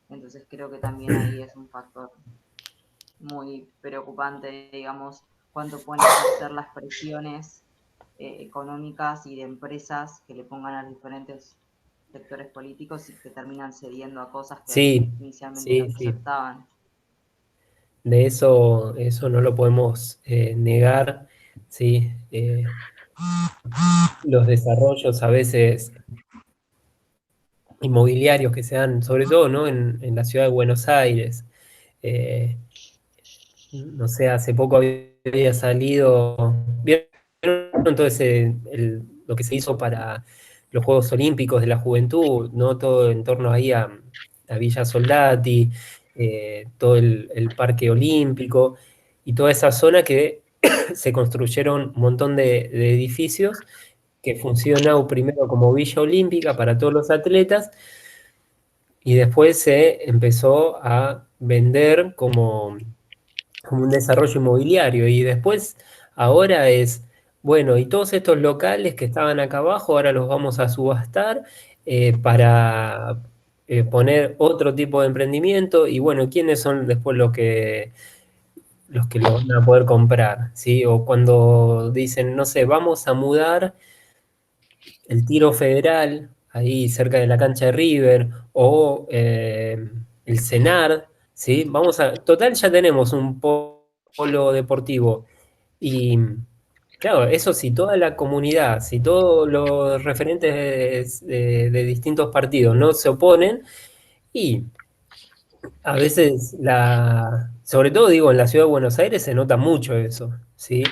[SPEAKER 7] Entonces creo que también ahí es un factor muy preocupante, digamos, cuánto pueden ejercer las presiones económicas y de empresas que le pongan a los diferentes sectores políticos y que terminan cediendo a cosas que
[SPEAKER 1] Sí,
[SPEAKER 7] inicialmente no
[SPEAKER 1] sí,
[SPEAKER 7] se
[SPEAKER 1] sí.
[SPEAKER 7] aceptaban.
[SPEAKER 1] De eso no lo podemos negar, ¿sí? Los desarrollos a veces inmobiliarios que se dan, sobre todo, ¿no? en la ciudad de Buenos Aires. Eh, no sé, hace poco había salido, ¿vieron todo lo que se hizo para los Juegos Olímpicos de la Juventud? ¿No? Todo en torno ahí a Villa Soldati, todo el Parque Olímpico y toda esa zona que se construyeron un montón de edificios que funcionó primero como Villa Olímpica para todos los atletas y después se empezó a vender como un desarrollo inmobiliario. Y después, ahora es, bueno, y todos estos locales que estaban acá abajo, ahora los vamos a subastar para poner otro tipo de emprendimiento. Y bueno, ¿quiénes son después los que lo van a poder comprar? ¿Sí? O cuando dicen, no sé, vamos a mudar el Tiro Federal, ahí cerca de la cancha de River, o el CENAR, ¿sí? Total, ya tenemos un polo deportivo. Y claro, eso si toda la comunidad, si todos los referentes de distintos partidos no se oponen, y a veces, sobre todo digo, en la ciudad de Buenos Aires se nota mucho eso, ¿sí?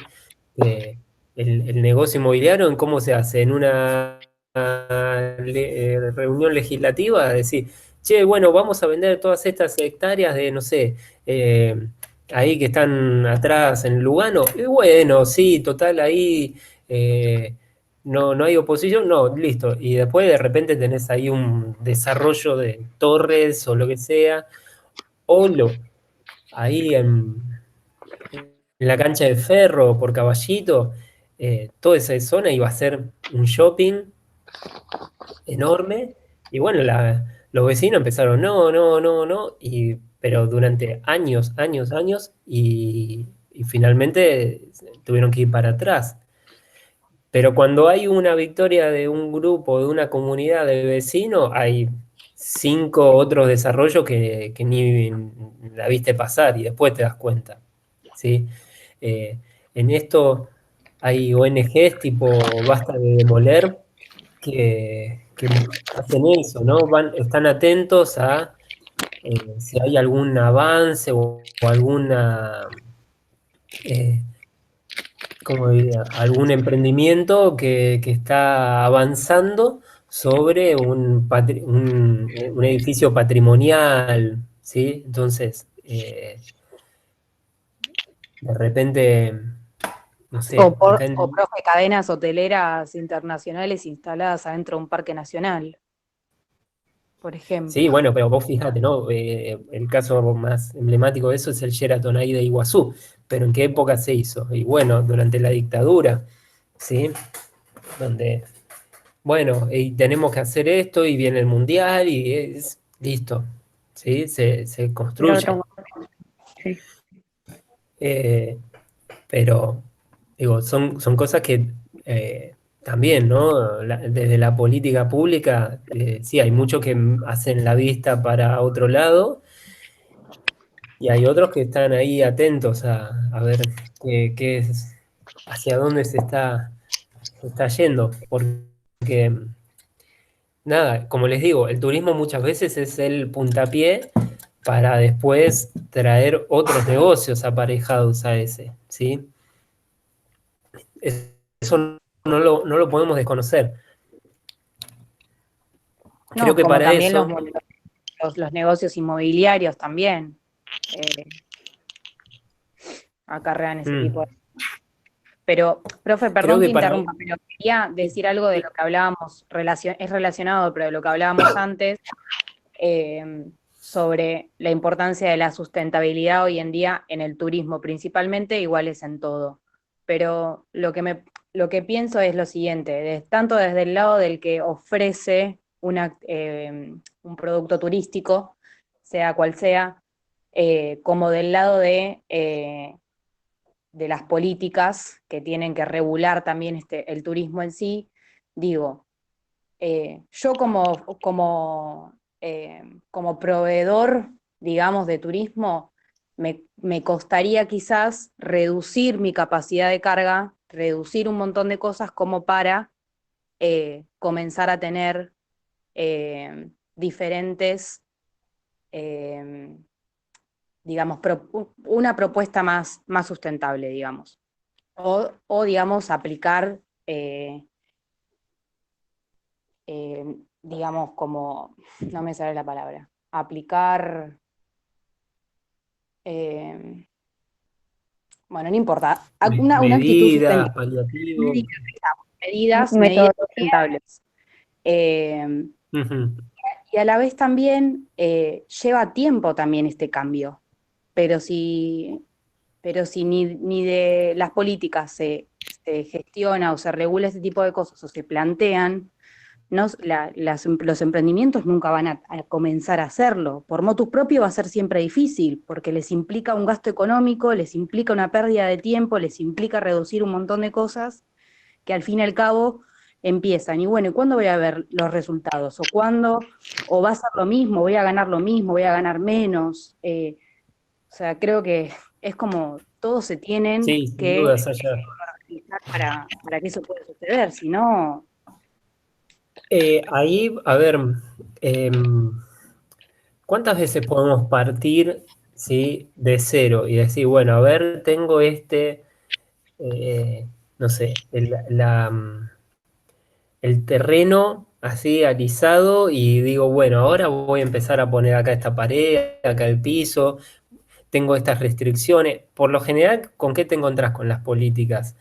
[SPEAKER 1] Eh, el negocio inmobiliario, ¿en cómo se hace? En una reunión legislativa, decir, che, bueno, vamos a vender todas estas hectáreas de, no sé, ahí que están atrás en Lugano. Y bueno, sí, total, ahí no hay oposición, no, listo. Y después de repente tenés ahí un desarrollo de torres o lo que sea ahí en la cancha de Ferro por Caballito, toda esa zona iba a ser un shopping enorme, y bueno, los vecinos empezaron, no, no, no, no, pero durante años, años, años, y finalmente tuvieron que ir para atrás. Pero cuando hay una victoria de un grupo, de una comunidad de vecinos, hay 5 otros desarrollos que ni la viste pasar y después te das cuenta, ¿sí? Eh, en esto hay ONGs tipo Basta de Demoler que hacen eso, ¿no? Están atentos a si hay algún avance o alguna... ¿cómo diría? Algún emprendimiento que está avanzando sobre un edificio patrimonial, ¿sí? Entonces, de repente, no sé, acá
[SPEAKER 4] O profe, cadenas hoteleras internacionales instaladas adentro de un parque nacional, por ejemplo.
[SPEAKER 1] sí, bueno, pero vos fíjate, ¿no? El caso más emblemático de eso es el Sheraton ahí de Iguazú, pero ¿en qué época se hizo? Y bueno, durante la dictadura, ¿sí? Donde bueno, y tenemos que hacer esto, y viene el mundial, y es listo, ¿sí? Se construye.
[SPEAKER 3] Sí.
[SPEAKER 1] Pero, digo, son cosas que también, ¿no? Desde la política pública, sí, hay muchos que hacen la vista para otro lado, y hay otros que están ahí atentos a ver qué es, hacia dónde se está yendo, porque nada, como les digo, el turismo muchas veces es el puntapié para después traer otros negocios aparejados a ese, ¿sí? Eso no lo podemos desconocer. Creo
[SPEAKER 4] No,
[SPEAKER 1] que
[SPEAKER 4] como
[SPEAKER 1] para
[SPEAKER 4] también
[SPEAKER 1] eso,
[SPEAKER 4] los negocios inmobiliarios también acarrean ese tipo de... Pero, profe,
[SPEAKER 1] creo
[SPEAKER 4] perdón
[SPEAKER 1] que
[SPEAKER 4] que
[SPEAKER 1] para...
[SPEAKER 4] interrumpa, pero quería decir algo de lo que hablábamos, es relacionado, pero de lo que hablábamos antes, sobre la importancia de la sustentabilidad hoy en día en el turismo, principalmente, iguales en todo. Pero lo que pienso es lo siguiente, tanto desde el lado del que ofrece un producto turístico, sea cual sea, como del lado de las políticas que tienen que regular también el turismo en sí, digo, yo como proveedor, digamos, de turismo, me costaría quizás reducir mi capacidad de carga, reducir un montón de cosas como para comenzar a tener diferentes, eh, digamos, una propuesta más sustentable, digamos. Digamos, aplicar, digamos, como, no me sale la palabra, aplicar, bueno, no importa, una actitud
[SPEAKER 1] medidas,
[SPEAKER 4] sustentable,
[SPEAKER 1] paliativos.
[SPEAKER 4] medidas
[SPEAKER 5] Metodología.
[SPEAKER 4] sustentables.
[SPEAKER 1] Ujú.
[SPEAKER 4] Y a la vez también lleva tiempo también este cambio, pero si ni de las políticas se gestiona o se regula este tipo de cosas o se plantean, los emprendimientos nunca van a comenzar a hacerlo. Por motus propio va a ser siempre difícil, porque les implica un gasto económico, les implica una pérdida de tiempo, les implica reducir un montón de cosas que al fin y al cabo empiezan. Y bueno, ¿y cuándo voy a ver los resultados? ¿O cuándo? ¿O va a ser lo mismo? ¿Voy a ganar lo mismo? ¿Voy a ganar menos? O sea, creo que es como todos se tienen
[SPEAKER 1] Sí, sin
[SPEAKER 4] que
[SPEAKER 1] dudas allá.
[SPEAKER 4] organizar para que eso pueda suceder, si no...
[SPEAKER 1] Ahí, a ver, ¿cuántas veces podemos partir, ¿sí? De cero y decir, bueno, a ver, tengo no sé, el terreno así alisado y digo, bueno, ahora voy a empezar a poner acá esta pared, acá el piso, tengo estas restricciones. Por lo general, ¿con qué te encontrás con las políticas?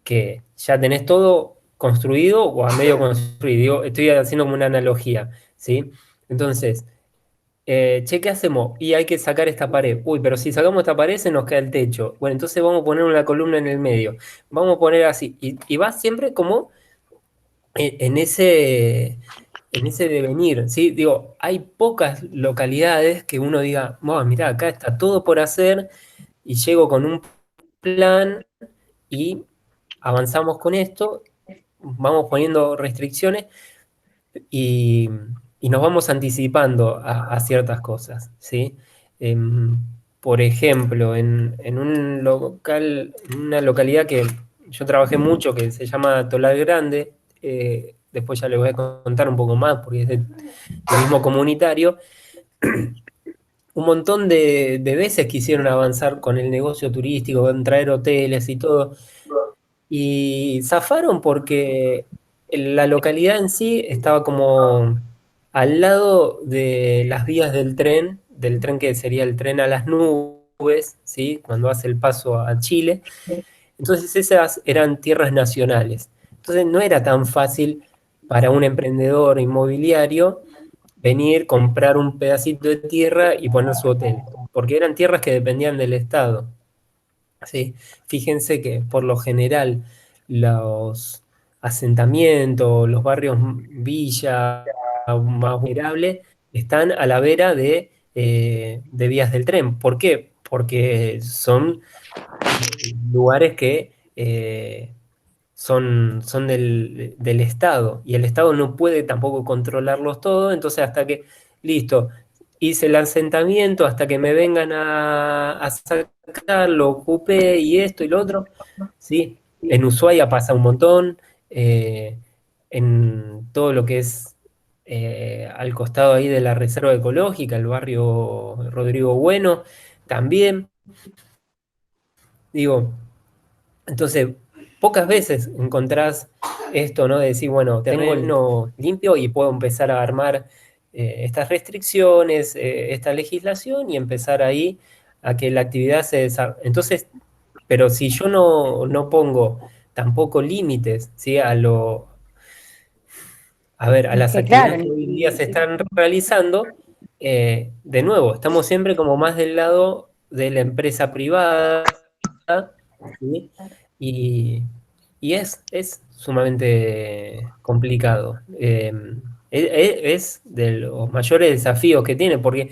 [SPEAKER 1] Que ya tenés todo construido o a medio construido. Estoy haciendo como una analogía, ¿sí? Entonces, che, ¿qué hacemos? Y hay que sacar esta pared. Uy, pero si sacamos esta pared se nos cae el techo. Bueno, entonces vamos a poner una columna en el medio. Vamos a poner así. Y va siempre como en en ese devenir, ¿sí? Digo, hay pocas localidades que uno diga, "Buah, mirá, acá está todo por hacer y llego con un plan y avanzamos con esto, vamos poniendo restricciones y, y nos vamos anticipando a ciertas cosas, ¿sí? Em, por ejemplo, en un local, en una localidad que yo trabajé mucho, que se llama Tolar Grande, después ya les voy a contar un poco más, porque es de turismo comunitario, un montón de veces quisieron avanzar con el negocio turístico, en traer hoteles y todo, y zafaron porque la localidad en sí estaba como al lado de las vías del tren que sería el tren a las nubes, ¿sí? Cuando hace el paso a Chile. Entonces esas eran tierras nacionales. Entonces no era tan fácil para un emprendedor inmobiliario venir, comprar un pedacito de tierra y poner su hotel, porque eran tierras que dependían del Estado. ¿Sí? Fíjense que por lo general los asentamientos, los barrios villa más vulnerables están a la vera de vías del tren. ¿Por qué? Porque son lugares que son del Estado y el Estado no puede tampoco controlarlos todo, entonces hasta que, listo, hice el asentamiento, hasta que me vengan a sacar, lo ocupé y esto y lo otro, ¿sí? En Ushuaia pasa un montón, en todo lo que es al costado ahí de la Reserva Ecológica, el barrio Rodrigo Bueno, también, digo, entonces, pocas veces encontrás esto, ¿no? De decir, bueno, tengo el no limpio y puedo empezar a armar estas restricciones, esta legislación y empezar ahí a que la actividad se desarrolle. Entonces, pero si yo no pongo tampoco límites, ¿sí? A ver, a
[SPEAKER 5] Es
[SPEAKER 1] las
[SPEAKER 5] que claro,
[SPEAKER 1] actividades que hoy en día se están realizando, de nuevo, estamos siempre como más del lado de la empresa privada, ¿sí? Y, y es sumamente complicado. Es de los mayores desafíos que tiene, porque,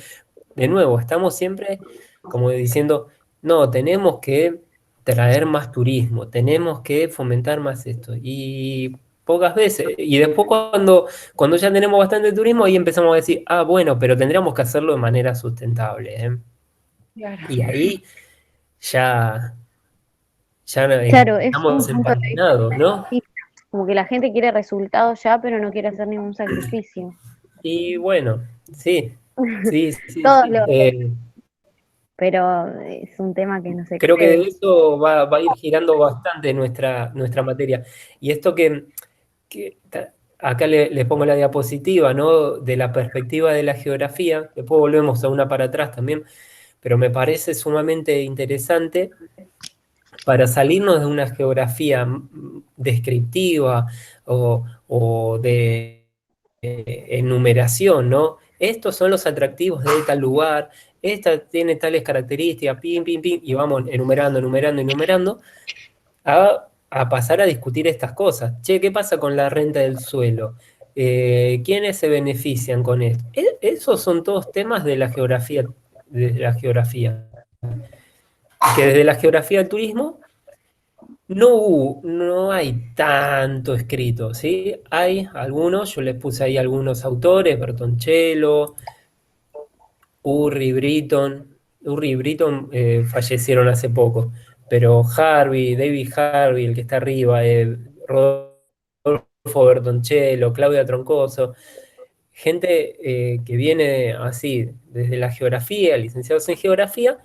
[SPEAKER 1] de nuevo, estamos siempre como diciendo, no, tenemos que traer más turismo, tenemos que fomentar más esto. Y pocas veces, y después cuando ya tenemos bastante turismo, ahí empezamos a decir, ah, bueno, pero tendríamos que hacerlo de manera sustentable, ¿eh? Y ahí ya
[SPEAKER 5] claro, es un
[SPEAKER 1] estamos
[SPEAKER 5] punto de vista
[SPEAKER 1] empantanados, ¿no?
[SPEAKER 5] sí, como que la gente quiere resultados ya, pero no quiere hacer ningún sacrificio.
[SPEAKER 1] Y bueno, sí, sí, sí,
[SPEAKER 5] Todos
[SPEAKER 1] sí.
[SPEAKER 5] lo, pero es un tema que no se
[SPEAKER 1] Creo que de
[SPEAKER 5] excede.
[SPEAKER 1] eso va a ir girando bastante nuestra materia. Y esto acá les pongo la diapositiva, ¿no? De la perspectiva de la geografía, después volvemos a una para atrás también, pero me parece sumamente interesante para salirnos de una geografía descriptiva o de enumeración, ¿no? Estos son los atractivos de tal lugar, esta tiene tales características, pim, pim, pim, y vamos enumerando, enumerando, enumerando, a pasar a discutir estas cosas. Che, ¿qué pasa con la renta del suelo? ¿Quiénes se benefician con esto? Esos son todos temas de la geografía, que desde la geografía del turismo no hay tanto escrito, ¿sí? Hay algunos, yo les puse ahí algunos autores, Bertoncello, Urri y Britton fallecieron hace poco, pero David Harvey, el que está arriba, Rodolfo Bertoncello, Claudia Troncoso, gente que viene así desde la geografía, licenciados en geografía,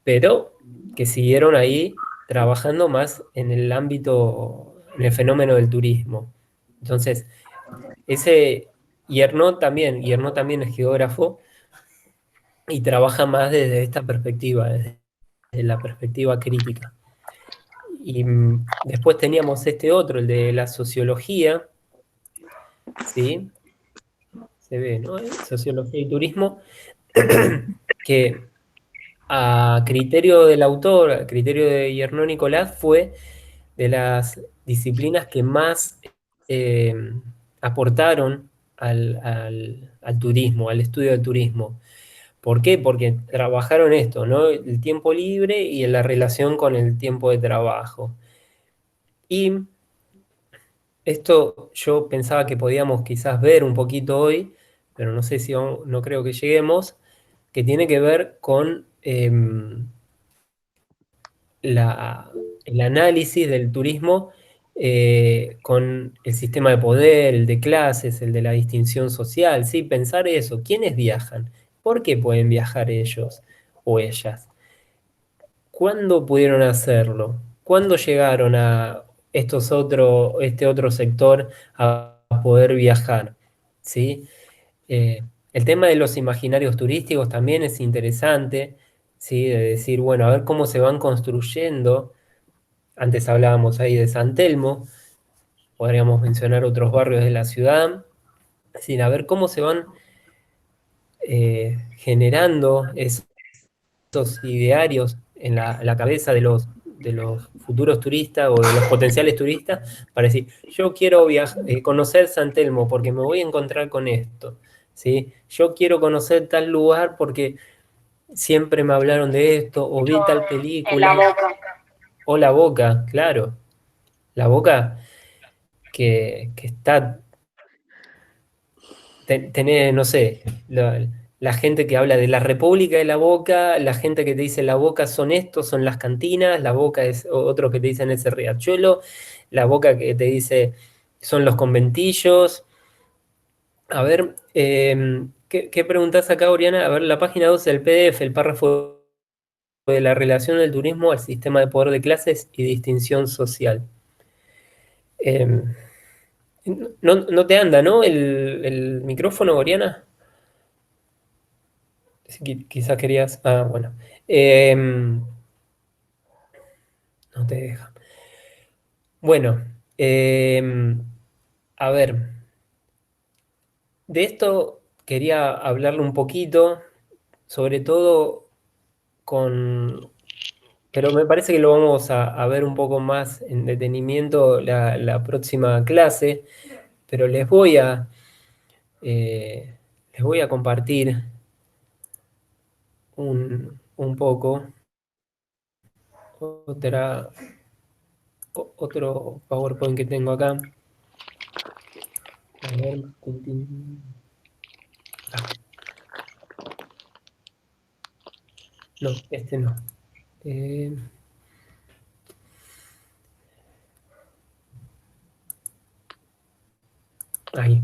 [SPEAKER 1] pero que siguieron ahí trabajando más en el ámbito, en el fenómeno del turismo. Entonces, Yerno también es geógrafo y trabaja más desde esta perspectiva, desde la perspectiva crítica. Y después teníamos este otro, el de la sociología, ¿sí? Se ve, ¿no? Sociología y turismo, que a criterio del autor, a criterio de Yerno Nicolás, fue de las disciplinas que más aportaron al turismo, al estudio del turismo. ¿Por qué? Porque trabajaron esto, ¿no? El tiempo libre y en la relación con el tiempo de trabajo. Y esto yo pensaba que podíamos quizás ver un poquito hoy, pero no sé si no creo que lleguemos, que tiene que ver con el análisis del turismo con el sistema de poder, el de clases, el de la distinción social, ¿sí? Pensar eso, ¿quiénes viajan? ¿Por qué pueden viajar ellos o ellas? ¿Cuándo pudieron hacerlo? ¿Cuándo llegaron a este otro sector a poder viajar? ¿Sí? El tema de los imaginarios turísticos también es interesante, ¿sí? De decir, bueno, a ver cómo se van construyendo. Antes hablábamos ahí de San Telmo, podríamos mencionar otros barrios de la ciudad, sin a ver cómo se van generando esos idearios en la cabeza de los futuros turistas o de los potenciales turistas para decir, yo quiero conocer San Telmo porque me voy a encontrar con esto, ¿sí? Yo quiero conocer tal lugar porque siempre me hablaron de esto o vi tal
[SPEAKER 3] En la
[SPEAKER 1] película.
[SPEAKER 3] Boca.
[SPEAKER 1] O La Boca, claro. La Boca que está, tenés, no sé, la gente que habla de la República de la Boca, la gente que te dice la Boca son estos, son las cantinas, la Boca es otro que te dicen ese riachuelo, la Boca que te dice son los conventillos. A ver, ¿qué preguntás acá, Oriana? A ver, la página 12 del PDF, el párrafo de la relación del turismo al sistema de poder de clases y distinción social. No te anda, ¿no? El micrófono, Oriana. Quizás querías. Ah, bueno. No te deja. Bueno, a ver. De esto quería hablarle un poquito, sobre todo con. Pero me parece que lo vamos a ver un poco más en detenimiento la próxima clase. Pero les voy a compartir un poco otro PowerPoint que tengo acá. A ver, no, este no. Ahí.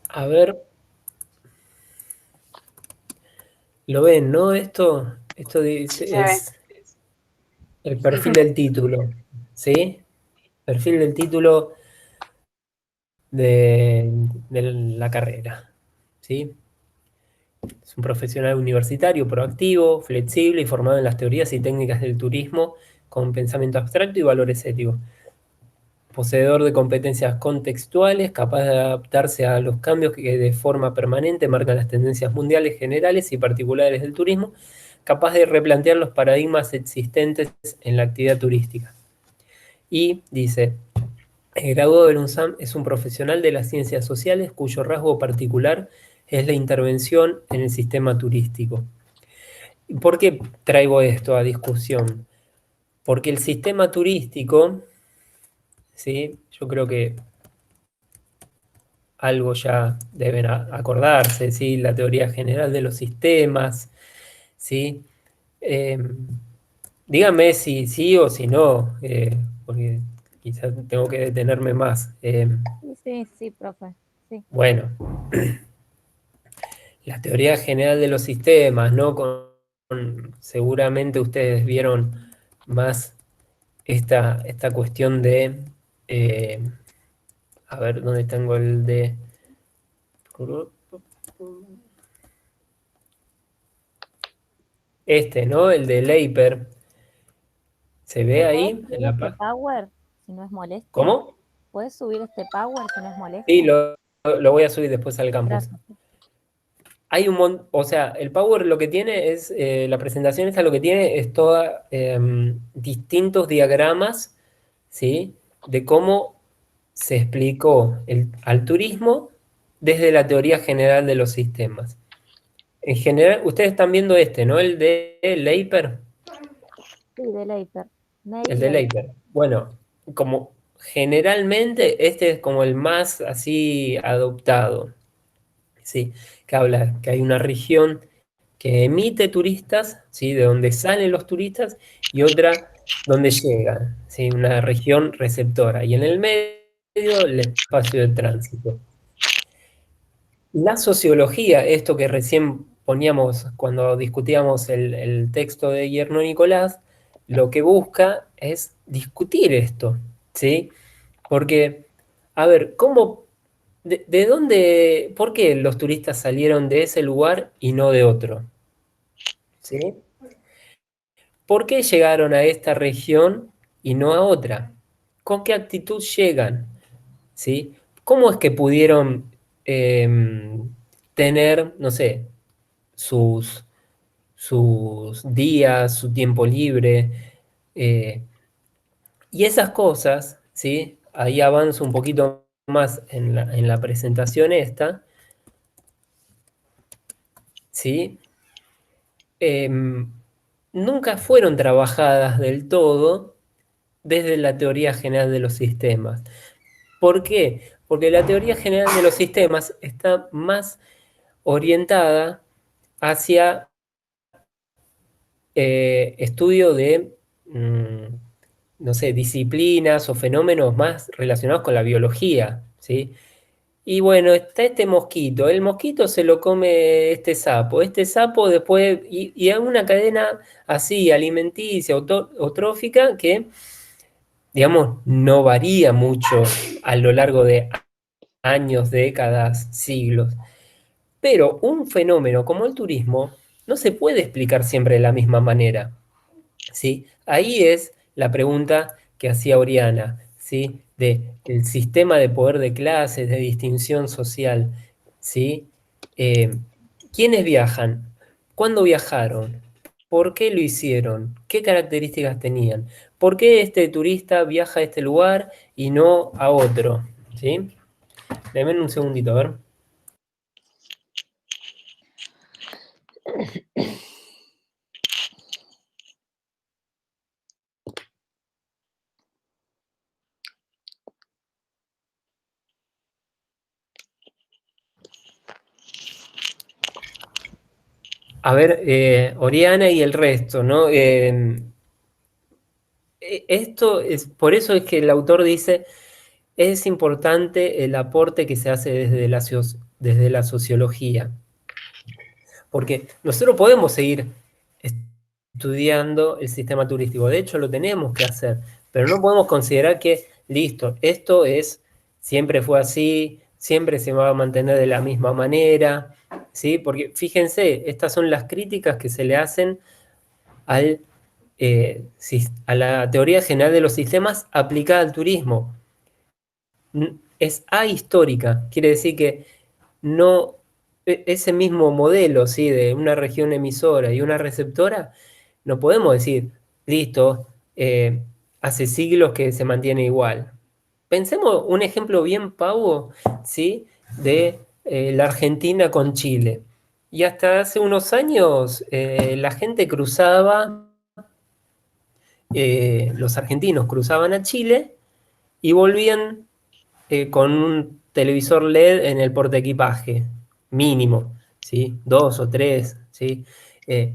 [SPEAKER 1] A ver. ¿Lo ven, no? Esto dice, es el perfil del título. ¿Sí? Perfil del título de la carrera. ¿Sí? Es un profesional universitario, proactivo, flexible y formado en las teorías y técnicas del turismo con pensamiento abstracto y valores éticos. Poseedor de competencias contextuales, capaz de adaptarse a los cambios que de forma permanente marcan las tendencias mundiales generales y particulares del turismo, capaz de replantear los paradigmas existentes en la actividad turística. Y dice, el graduado del UNSAM es un profesional de las ciencias sociales cuyo rasgo particular es la intervención en el sistema turístico. ¿Por qué traigo esto a discusión? Porque el sistema turístico, ¿sí? Yo creo que algo ya deben acordarse, ¿sí? La teoría general de los sistemas, ¿sí? Díganme si sí o si no, porque quizás tengo que detenerme más.
[SPEAKER 2] Sí, profe. Sí.
[SPEAKER 1] Bueno, la teoría general de los sistemas, ¿no? Seguramente ustedes vieron más esta cuestión de, a ver, ¿dónde tengo el de? ¿No? El de Leiper. ¿Se ve ahí?
[SPEAKER 2] ¿Puedes subir este Power si no es molesto?
[SPEAKER 1] ¿Cómo?
[SPEAKER 2] ¿Puedes subir este Power si no es molesto?
[SPEAKER 1] Sí, lo voy a subir después al campus.
[SPEAKER 2] Gracias.
[SPEAKER 1] hay o sea, el Power lo que tiene es, la presentación esta lo que tiene es toda distintos diagramas, ¿sí? De cómo se explicó al turismo desde la teoría general de los sistemas. En general, ustedes están viendo este, ¿no? El de Leiper.
[SPEAKER 2] Sí, de Leiper.
[SPEAKER 1] El de Leiper. Bueno, como generalmente este es como el más así adoptado, ¿sí? Que habla que hay una región que emite turistas, ¿sí? De donde salen los turistas, y otra donde llegan, ¿sí? Una región receptora. Y en el medio, el espacio de tránsito. La sociología, esto que recién poníamos cuando discutíamos el texto de Guillermo Nicolás, lo que busca es discutir esto, ¿sí? Porque, a ver, de dónde, por qué los turistas salieron de ese lugar y no de otro? ¿Sí? ¿Por qué llegaron a esta región y no a otra? ¿Con qué actitud llegan? ¿Sí? ¿Cómo es que pudieron tener, no sé, sus, sus días, su tiempo libre? eh, y esas cosas, ¿sí? Ahí avanzo un poquito más en la presentación esta, ¿sí? Nunca fueron trabajadas del todo desde la teoría general de los sistemas. ¿Por qué? Porque la teoría general de los sistemas está más orientada hacia estudio de, no sé, disciplinas o fenómenos más relacionados con la biología, ¿sí? Y bueno, está este mosquito, el mosquito se lo come este sapo después, y hay una cadena así, alimenticia o trófica, que, digamos, no varía mucho a lo largo de años, décadas, siglos. Pero un fenómeno como el turismo no se puede explicar siempre de la misma manera, ¿sí? Ahí es la pregunta que hacía Oriana, ¿sí? De el sistema de poder de clases, de distinción social, ¿sí? ¿Quiénes viajan? ¿Cuándo viajaron? ¿Por qué lo hicieron? ¿Qué características tenían? ¿Por qué este turista viaja a este lugar y no a otro? ¿Sí? Denme un segundito, a ver. A ver, Oriana y el resto, ¿no? Esto es, por eso es que el autor dice, es importante el aporte que se hace desde la sociología, porque nosotros podemos seguir estudiando el sistema turístico, de hecho lo tenemos que hacer, pero no podemos considerar que, listo, esto es, siempre fue así, siempre se va a mantener de la misma manera, ¿sí? Porque fíjense, estas son las críticas que se le hacen a la teoría general de los sistemas aplicada al turismo. Es ahistórica, quiere decir que no, ese mismo modelo, ¿sí? De una región emisora y una receptora, no podemos decir, listo, hace siglos que se mantiene igual. Pensemos un ejemplo bien pavo, ¿sí? De la Argentina con Chile. Y hasta hace unos años la gente cruzaba, los argentinos cruzaban a Chile y volvían con un televisor LED en el portaequipaje, mínimo, ¿sí? 2 o 3, ¿sí? Eh,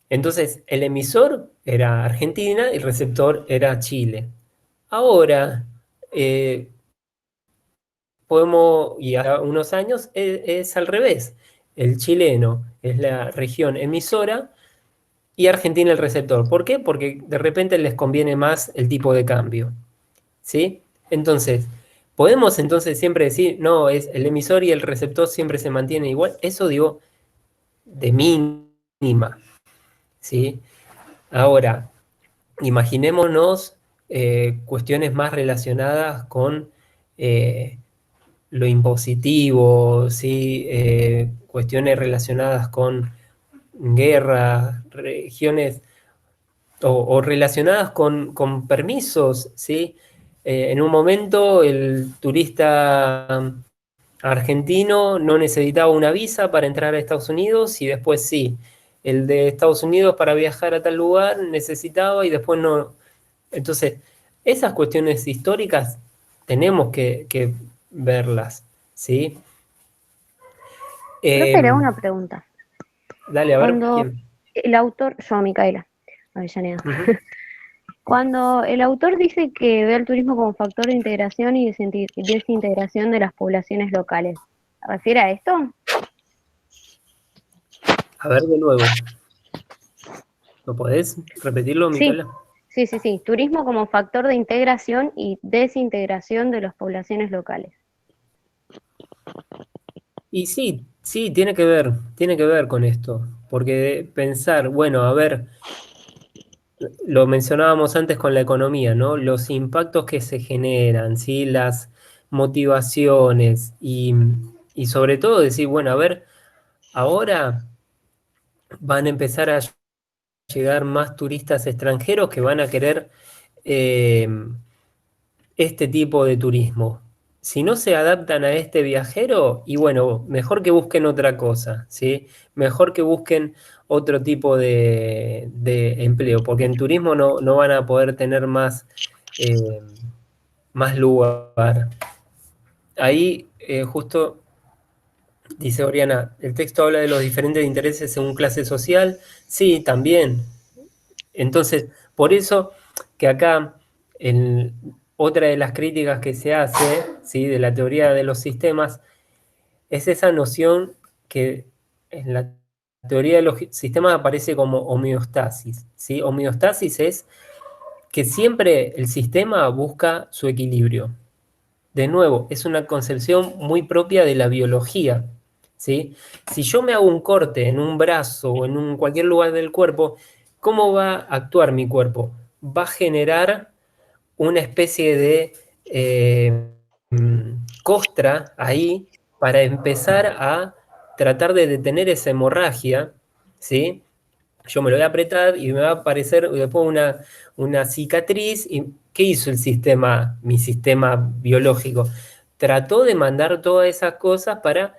[SPEAKER 1] entonces, el emisor era Argentina y el receptor era Chile. Ahora, y a unos años es al revés. El chileno es la región emisora y Argentina el receptor. ¿Por qué? Porque de repente les conviene más el tipo de cambio, ¿sí? Entonces, podemos entonces siempre decir, no, es el emisor y el receptor siempre se mantienen igual. Eso digo, de mínima, ¿sí? Ahora, imaginémonos cuestiones más relacionadas con lo impositivo, ¿sí? Cuestiones relacionadas con guerra, regiones o relacionadas con permisos, ¿sí? En un momento el turista argentino no necesitaba una visa para entrar a Estados Unidos y después sí. El de Estados Unidos para viajar a tal lugar necesitaba y después no. Entonces, esas cuestiones históricas tenemos que verlas, ¿sí?
[SPEAKER 5] Profe, le hago
[SPEAKER 1] Em,
[SPEAKER 5] una pregunta.
[SPEAKER 1] Dale, a ver,
[SPEAKER 5] Cuando
[SPEAKER 1] ¿quién?
[SPEAKER 5] el autor, yo, Micaela Avellaneda,
[SPEAKER 1] Ujú.
[SPEAKER 5] cuando el autor dice que ve al turismo como factor de integración y desintegración de las poblaciones locales, ¿se refiere a esto?
[SPEAKER 1] A ver de nuevo. ¿Lo podés repetirlo,
[SPEAKER 5] Sí,
[SPEAKER 1] Micaela?
[SPEAKER 5] sí. Turismo como factor de integración y desintegración de las poblaciones locales.
[SPEAKER 1] Y sí, sí, tiene que ver con esto, porque pensar, bueno, a ver, lo mencionábamos antes con la economía, ¿no? Los impactos que se generan, ¿sí? Las motivaciones y sobre todo decir, bueno, a ver, ahora van a empezar a llegar más turistas extranjeros que van a querer eh, este tipo de turismo. Si no se adaptan a este viajero, y bueno, mejor que busquen otra cosa, ¿sí? Mejor que busquen otro tipo de empleo, porque en turismo no van a poder tener eh, más lugar. Ahí justo dice Oriana, el texto habla de los diferentes intereses según clase social. Sí, también. Entonces, por eso que acá otra de las críticas que se hace, ¿sí? De la teoría de los sistemas es esa noción que en la teoría de los sistemas aparece como homeostasis, ¿sí? Homeostasis es que siempre el sistema busca su equilibrio. De nuevo, es una concepción muy propia de la biología, ¿sí? Si yo me hago un corte en un brazo o en cualquier lugar del cuerpo, ¿cómo va a actuar mi cuerpo? Va a generar una especie de costra ahí para empezar a tratar de detener esa hemorragia, ¿sí? Yo me lo voy a apretar y me va a aparecer después una cicatriz. ¿Y qué hizo el sistema, mi sistema biológico? Trató de mandar todas esas cosas para,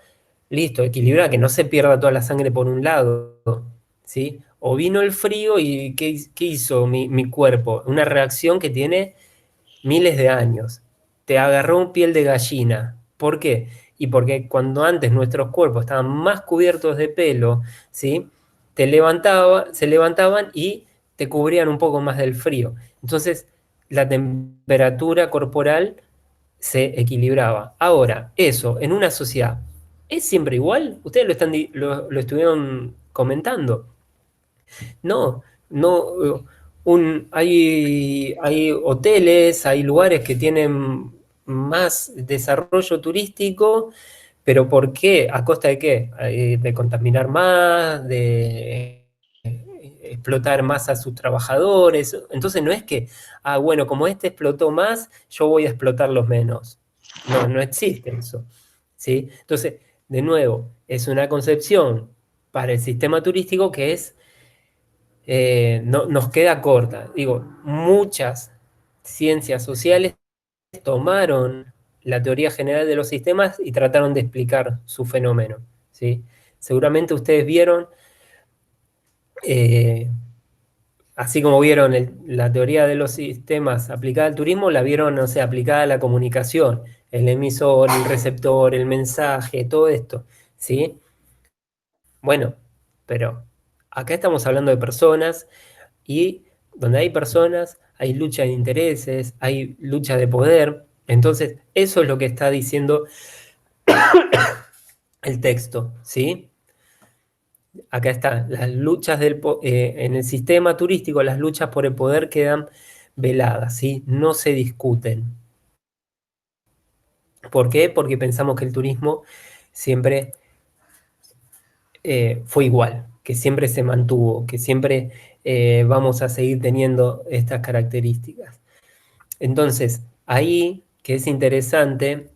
[SPEAKER 1] listo, equilibrar, que no se pierda toda la sangre por un lado, ¿sí? O vino el frío y ¿qué hizo mi cuerpo? Una reacción que tiene miles de años. Te agarró un piel de gallina. ¿Por qué? Y porque cuando antes nuestros cuerpos estaban más cubiertos de pelo, ¿sí? Se levantaban y te cubrían un poco más del frío. Entonces, la temperatura corporal se equilibraba. Ahora, eso, en una sociedad, ¿es siempre igual? Ustedes lo estuvieron comentando. No, no, hay hoteles, hay lugares que tienen más desarrollo turístico, pero ¿por qué? ¿A costa de qué? De contaminar más, de explotar más a sus trabajadores. Entonces no es que, bueno, como este explotó más, yo voy a explotarlos menos. No existe eso, ¿sí? Entonces, de nuevo, es una concepción para el sistema turístico que no, nos queda corta. Digo, muchas ciencias sociales tomaron la teoría general de los sistemas y trataron de explicar su fenómeno, ¿sí? Seguramente ustedes vieron, eh, así como vieron la teoría de los sistemas aplicada al turismo, la vieron, no sé, aplicada a la comunicación, el emisor, el receptor, el mensaje, todo esto, ¿sí? Bueno, pero acá estamos hablando de personas y donde hay personas hay lucha de intereses, hay lucha de poder. Entonces, eso es lo que está diciendo el texto, ¿sí? Acá está, las luchas en el sistema turístico, las luchas por el poder quedan veladas, ¿sí? No se discuten. ¿Por qué? Porque pensamos que el turismo siempre fue igual, que siempre se mantuvo, que siempre vamos a seguir teniendo estas características. Entonces, ahí que es interesante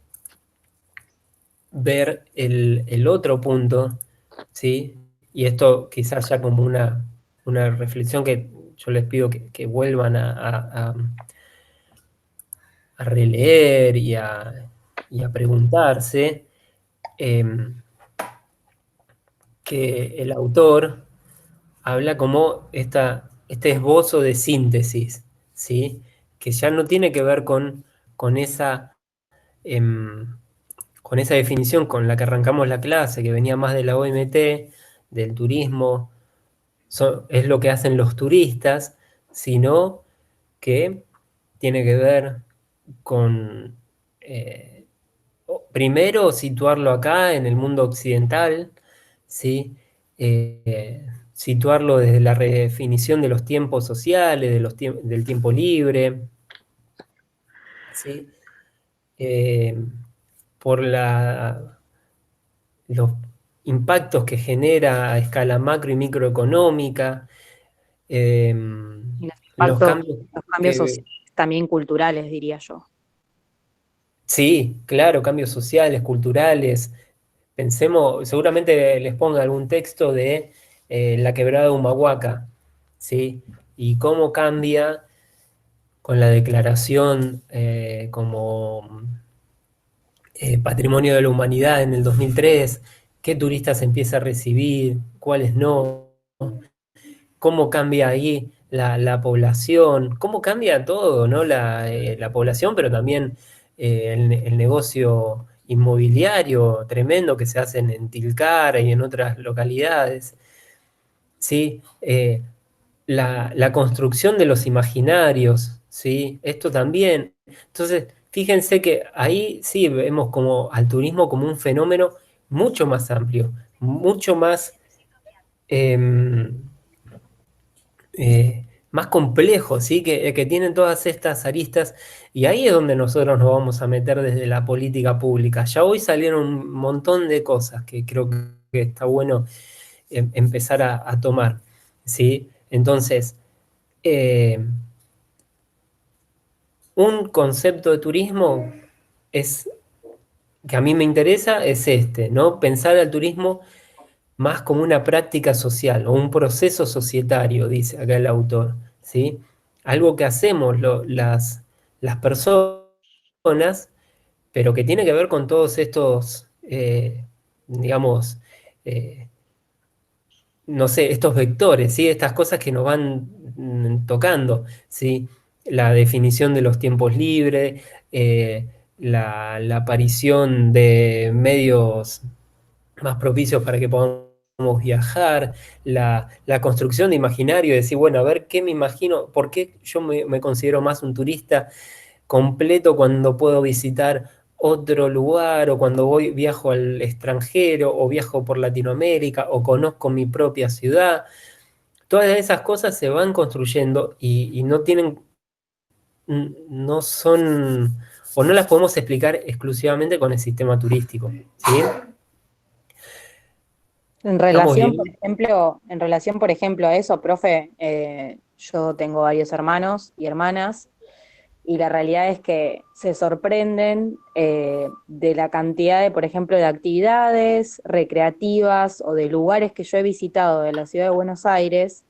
[SPEAKER 1] ver el otro punto, ¿sí? Y esto quizás ya como una reflexión que yo les pido que vuelvan a releer y a preguntarse, que el autor habla como este esbozo de síntesis, ¿sí? Que ya no tiene que ver con esa, em, con esa definición con la que arrancamos la clase, que venía más de la OMT, del turismo, es lo que hacen los turistas, sino que tiene que ver con, primero, situarlo acá en el mundo occidental, ¿sí? Situarlo desde la redefinición de los tiempos sociales, del tiempo libre, ¿sí? Eh, por los impactos que genera a escala macro y microeconómica, eh,
[SPEAKER 4] Y los
[SPEAKER 1] los
[SPEAKER 4] impactos,
[SPEAKER 1] cambios
[SPEAKER 4] los cambios
[SPEAKER 1] que,
[SPEAKER 4] sociales, también culturales, diría yo.
[SPEAKER 1] sí, claro, cambios sociales, culturales. Pensemos, seguramente les ponga algún texto de la quebrada de Humahuaca, ¿sí? Y cómo cambia con la declaración como Patrimonio de la Humanidad en el 2003, qué turistas empieza a recibir, cuáles no, cómo cambia ahí la población, cómo cambia todo, ¿no? La población, pero también el negocio inmobiliario tremendo que se hace en Tilcara y en otras localidades, ¿sí? La construcción de los imaginarios, ¿sí? Esto también. Entonces, fíjense que ahí sí vemos como al turismo como un fenómeno mucho más amplio, mucho más... em, más complejos, ¿sí? Que tienen todas estas aristas, y ahí es donde nosotros nos vamos a meter desde la política pública. Ya hoy salieron un montón de cosas que creo que está bueno empezar a tomar, ¿sí? Entonces, eh, un concepto de turismo es, que a mí me interesa es este, ¿no? Pensar al turismo más como una práctica social o un proceso societario, dice acá el autor, ¿sí? Algo que hacemos las personas, pero que tiene que ver con todos estos, digamos, eh, no sé, estos vectores, ¿sí? Estas cosas que nos van tocando, ¿sí? La definición de los tiempos libres, la aparición de medios más propicios para que podamos viajar, la construcción de imaginario, decir, bueno, a ver, ¿qué me imagino? ¿Por qué yo me considero más un turista completo cuando puedo visitar otro lugar o cuando viajo al extranjero o viajo por Latinoamérica o conozco mi propia ciudad? Todas esas cosas se van construyendo y no tienen, no son, o no las podemos explicar exclusivamente con el sistema turístico, ¿sí? ¿Estamos bien?
[SPEAKER 4] En relación, por ejemplo, a eso, profe, yo tengo varios hermanos y hermanas, y la realidad es que se sorprenden de la cantidad de, por ejemplo, de actividades recreativas o de lugares que yo he visitado de la ciudad de Buenos Aires,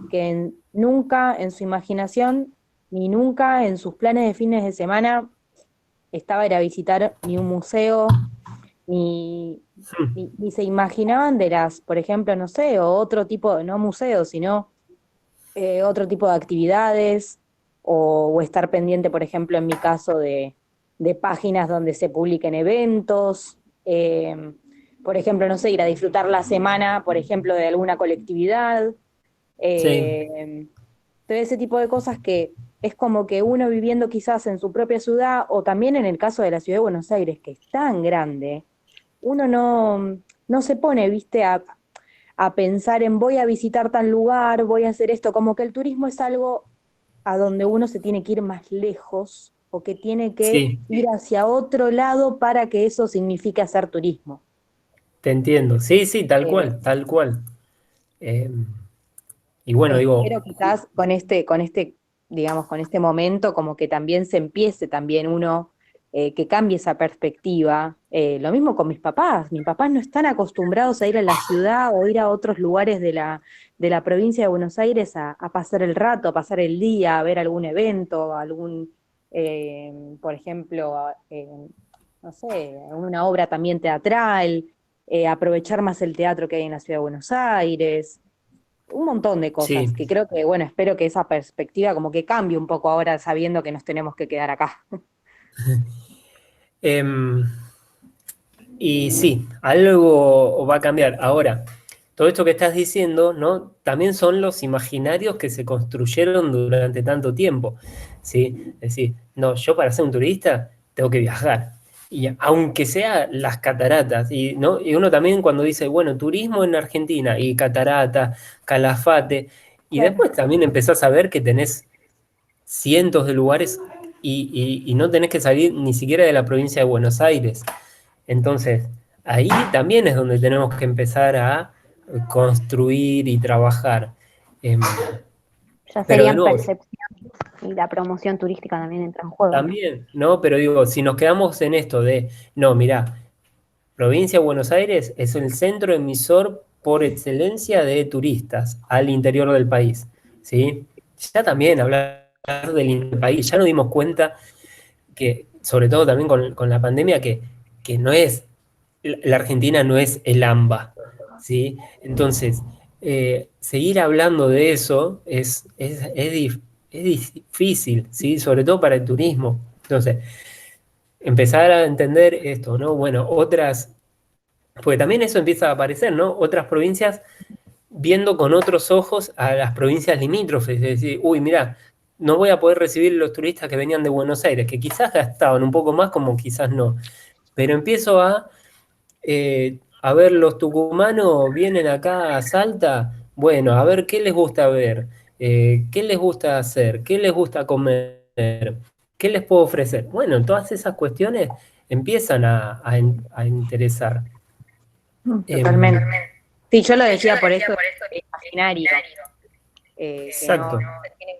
[SPEAKER 4] que nunca en su imaginación ni nunca en sus planes de fines de semana estaba ir a visitar ni un museo, ni, ni se imaginaban de las, por ejemplo, no sé, o otro tipo, no museos, sino otro tipo de actividades, o estar pendiente, por ejemplo, en mi caso, de páginas donde se publiquen eventos, por ejemplo, no sé, ir a disfrutar la semana, por ejemplo, de alguna colectividad,
[SPEAKER 1] Sí,
[SPEAKER 4] todo ese tipo de cosas que es como que uno viviendo quizás en su propia ciudad, o también en el caso de la ciudad de Buenos Aires, que es tan grande, uno no se pone, viste, a pensar en voy a visitar tal lugar, voy a hacer esto, como que el turismo es algo a donde uno se tiene que ir más lejos o que tiene que
[SPEAKER 1] sí,
[SPEAKER 4] ir hacia otro lado para que eso signifique hacer turismo.
[SPEAKER 1] te entiendo. Sí, sí, tal
[SPEAKER 4] Eh,
[SPEAKER 1] cual, tal cual. Eh, y bueno, digo,
[SPEAKER 4] Espero quizás con este, digamos, con este momento, como que también se empiece también uno que cambie esa perspectiva. Lo mismo con mis papás no están acostumbrados a ir a la ciudad o ir a otros lugares de la provincia de Buenos Aires a pasar el rato, a pasar el día, a ver algún evento, por ejemplo, no sé, una obra también teatral, aprovechar más el teatro que hay en la ciudad de Buenos Aires, un montón de cosas
[SPEAKER 1] Sí.
[SPEAKER 4] que creo que, bueno, espero que esa perspectiva como que cambie un poco ahora sabiendo que nos tenemos que quedar acá.
[SPEAKER 1] Em, y sí, algo va a cambiar. Ahora, todo esto que estás diciendo, ¿no? También son los imaginarios que se construyeron durante tanto tiempo, ¿sí? Es decir, no, yo para ser un turista tengo que viajar. Y aunque sea las cataratas, ¿no? Y uno también cuando dice, bueno, turismo en Argentina y catarata, Calafate, y
[SPEAKER 4] Claro.
[SPEAKER 1] después también empezás a ver que tenés cientos de lugares y no tenés que salir ni siquiera de la provincia de Buenos Aires. Entonces, ahí también es donde tenemos que empezar a construir y trabajar.
[SPEAKER 5] Ya
[SPEAKER 1] Pero de
[SPEAKER 5] serían
[SPEAKER 1] nuevo,
[SPEAKER 5] percepciones y la promoción turística también entra en juego, ¿no?
[SPEAKER 1] también, ¿no? Pero digo, si nos quedamos en esto de, no, mirá, provincia de Buenos Aires es el centro emisor por excelencia de turistas al interior del país, ¿sí? Ya también hablar del país, ya nos dimos cuenta que, sobre todo también con la pandemia, que no es, la Argentina no es el AMBA, ¿sí? Entonces, seguir hablando de eso es difícil, ¿sí? Sobre todo para el turismo. Entonces, empezar a entender esto, ¿no? Bueno, porque también eso empieza a aparecer, ¿no? Otras provincias viendo con otros ojos a las provincias limítrofes, es decir, uy, mira, no voy a poder recibir los turistas que venían de Buenos Aires, que quizás gastaban un poco más, como quizás no, pero empiezo a ver los tucumanos vienen acá a Salta, bueno, a ver qué les gusta ver, qué les gusta hacer, qué les gusta comer, qué les puedo ofrecer. Bueno, todas esas cuestiones empiezan a interesar.
[SPEAKER 4] Totalmente. Sí, yo lo decía por eso, el imaginario, que no
[SPEAKER 1] Exacto.
[SPEAKER 4] se tiene que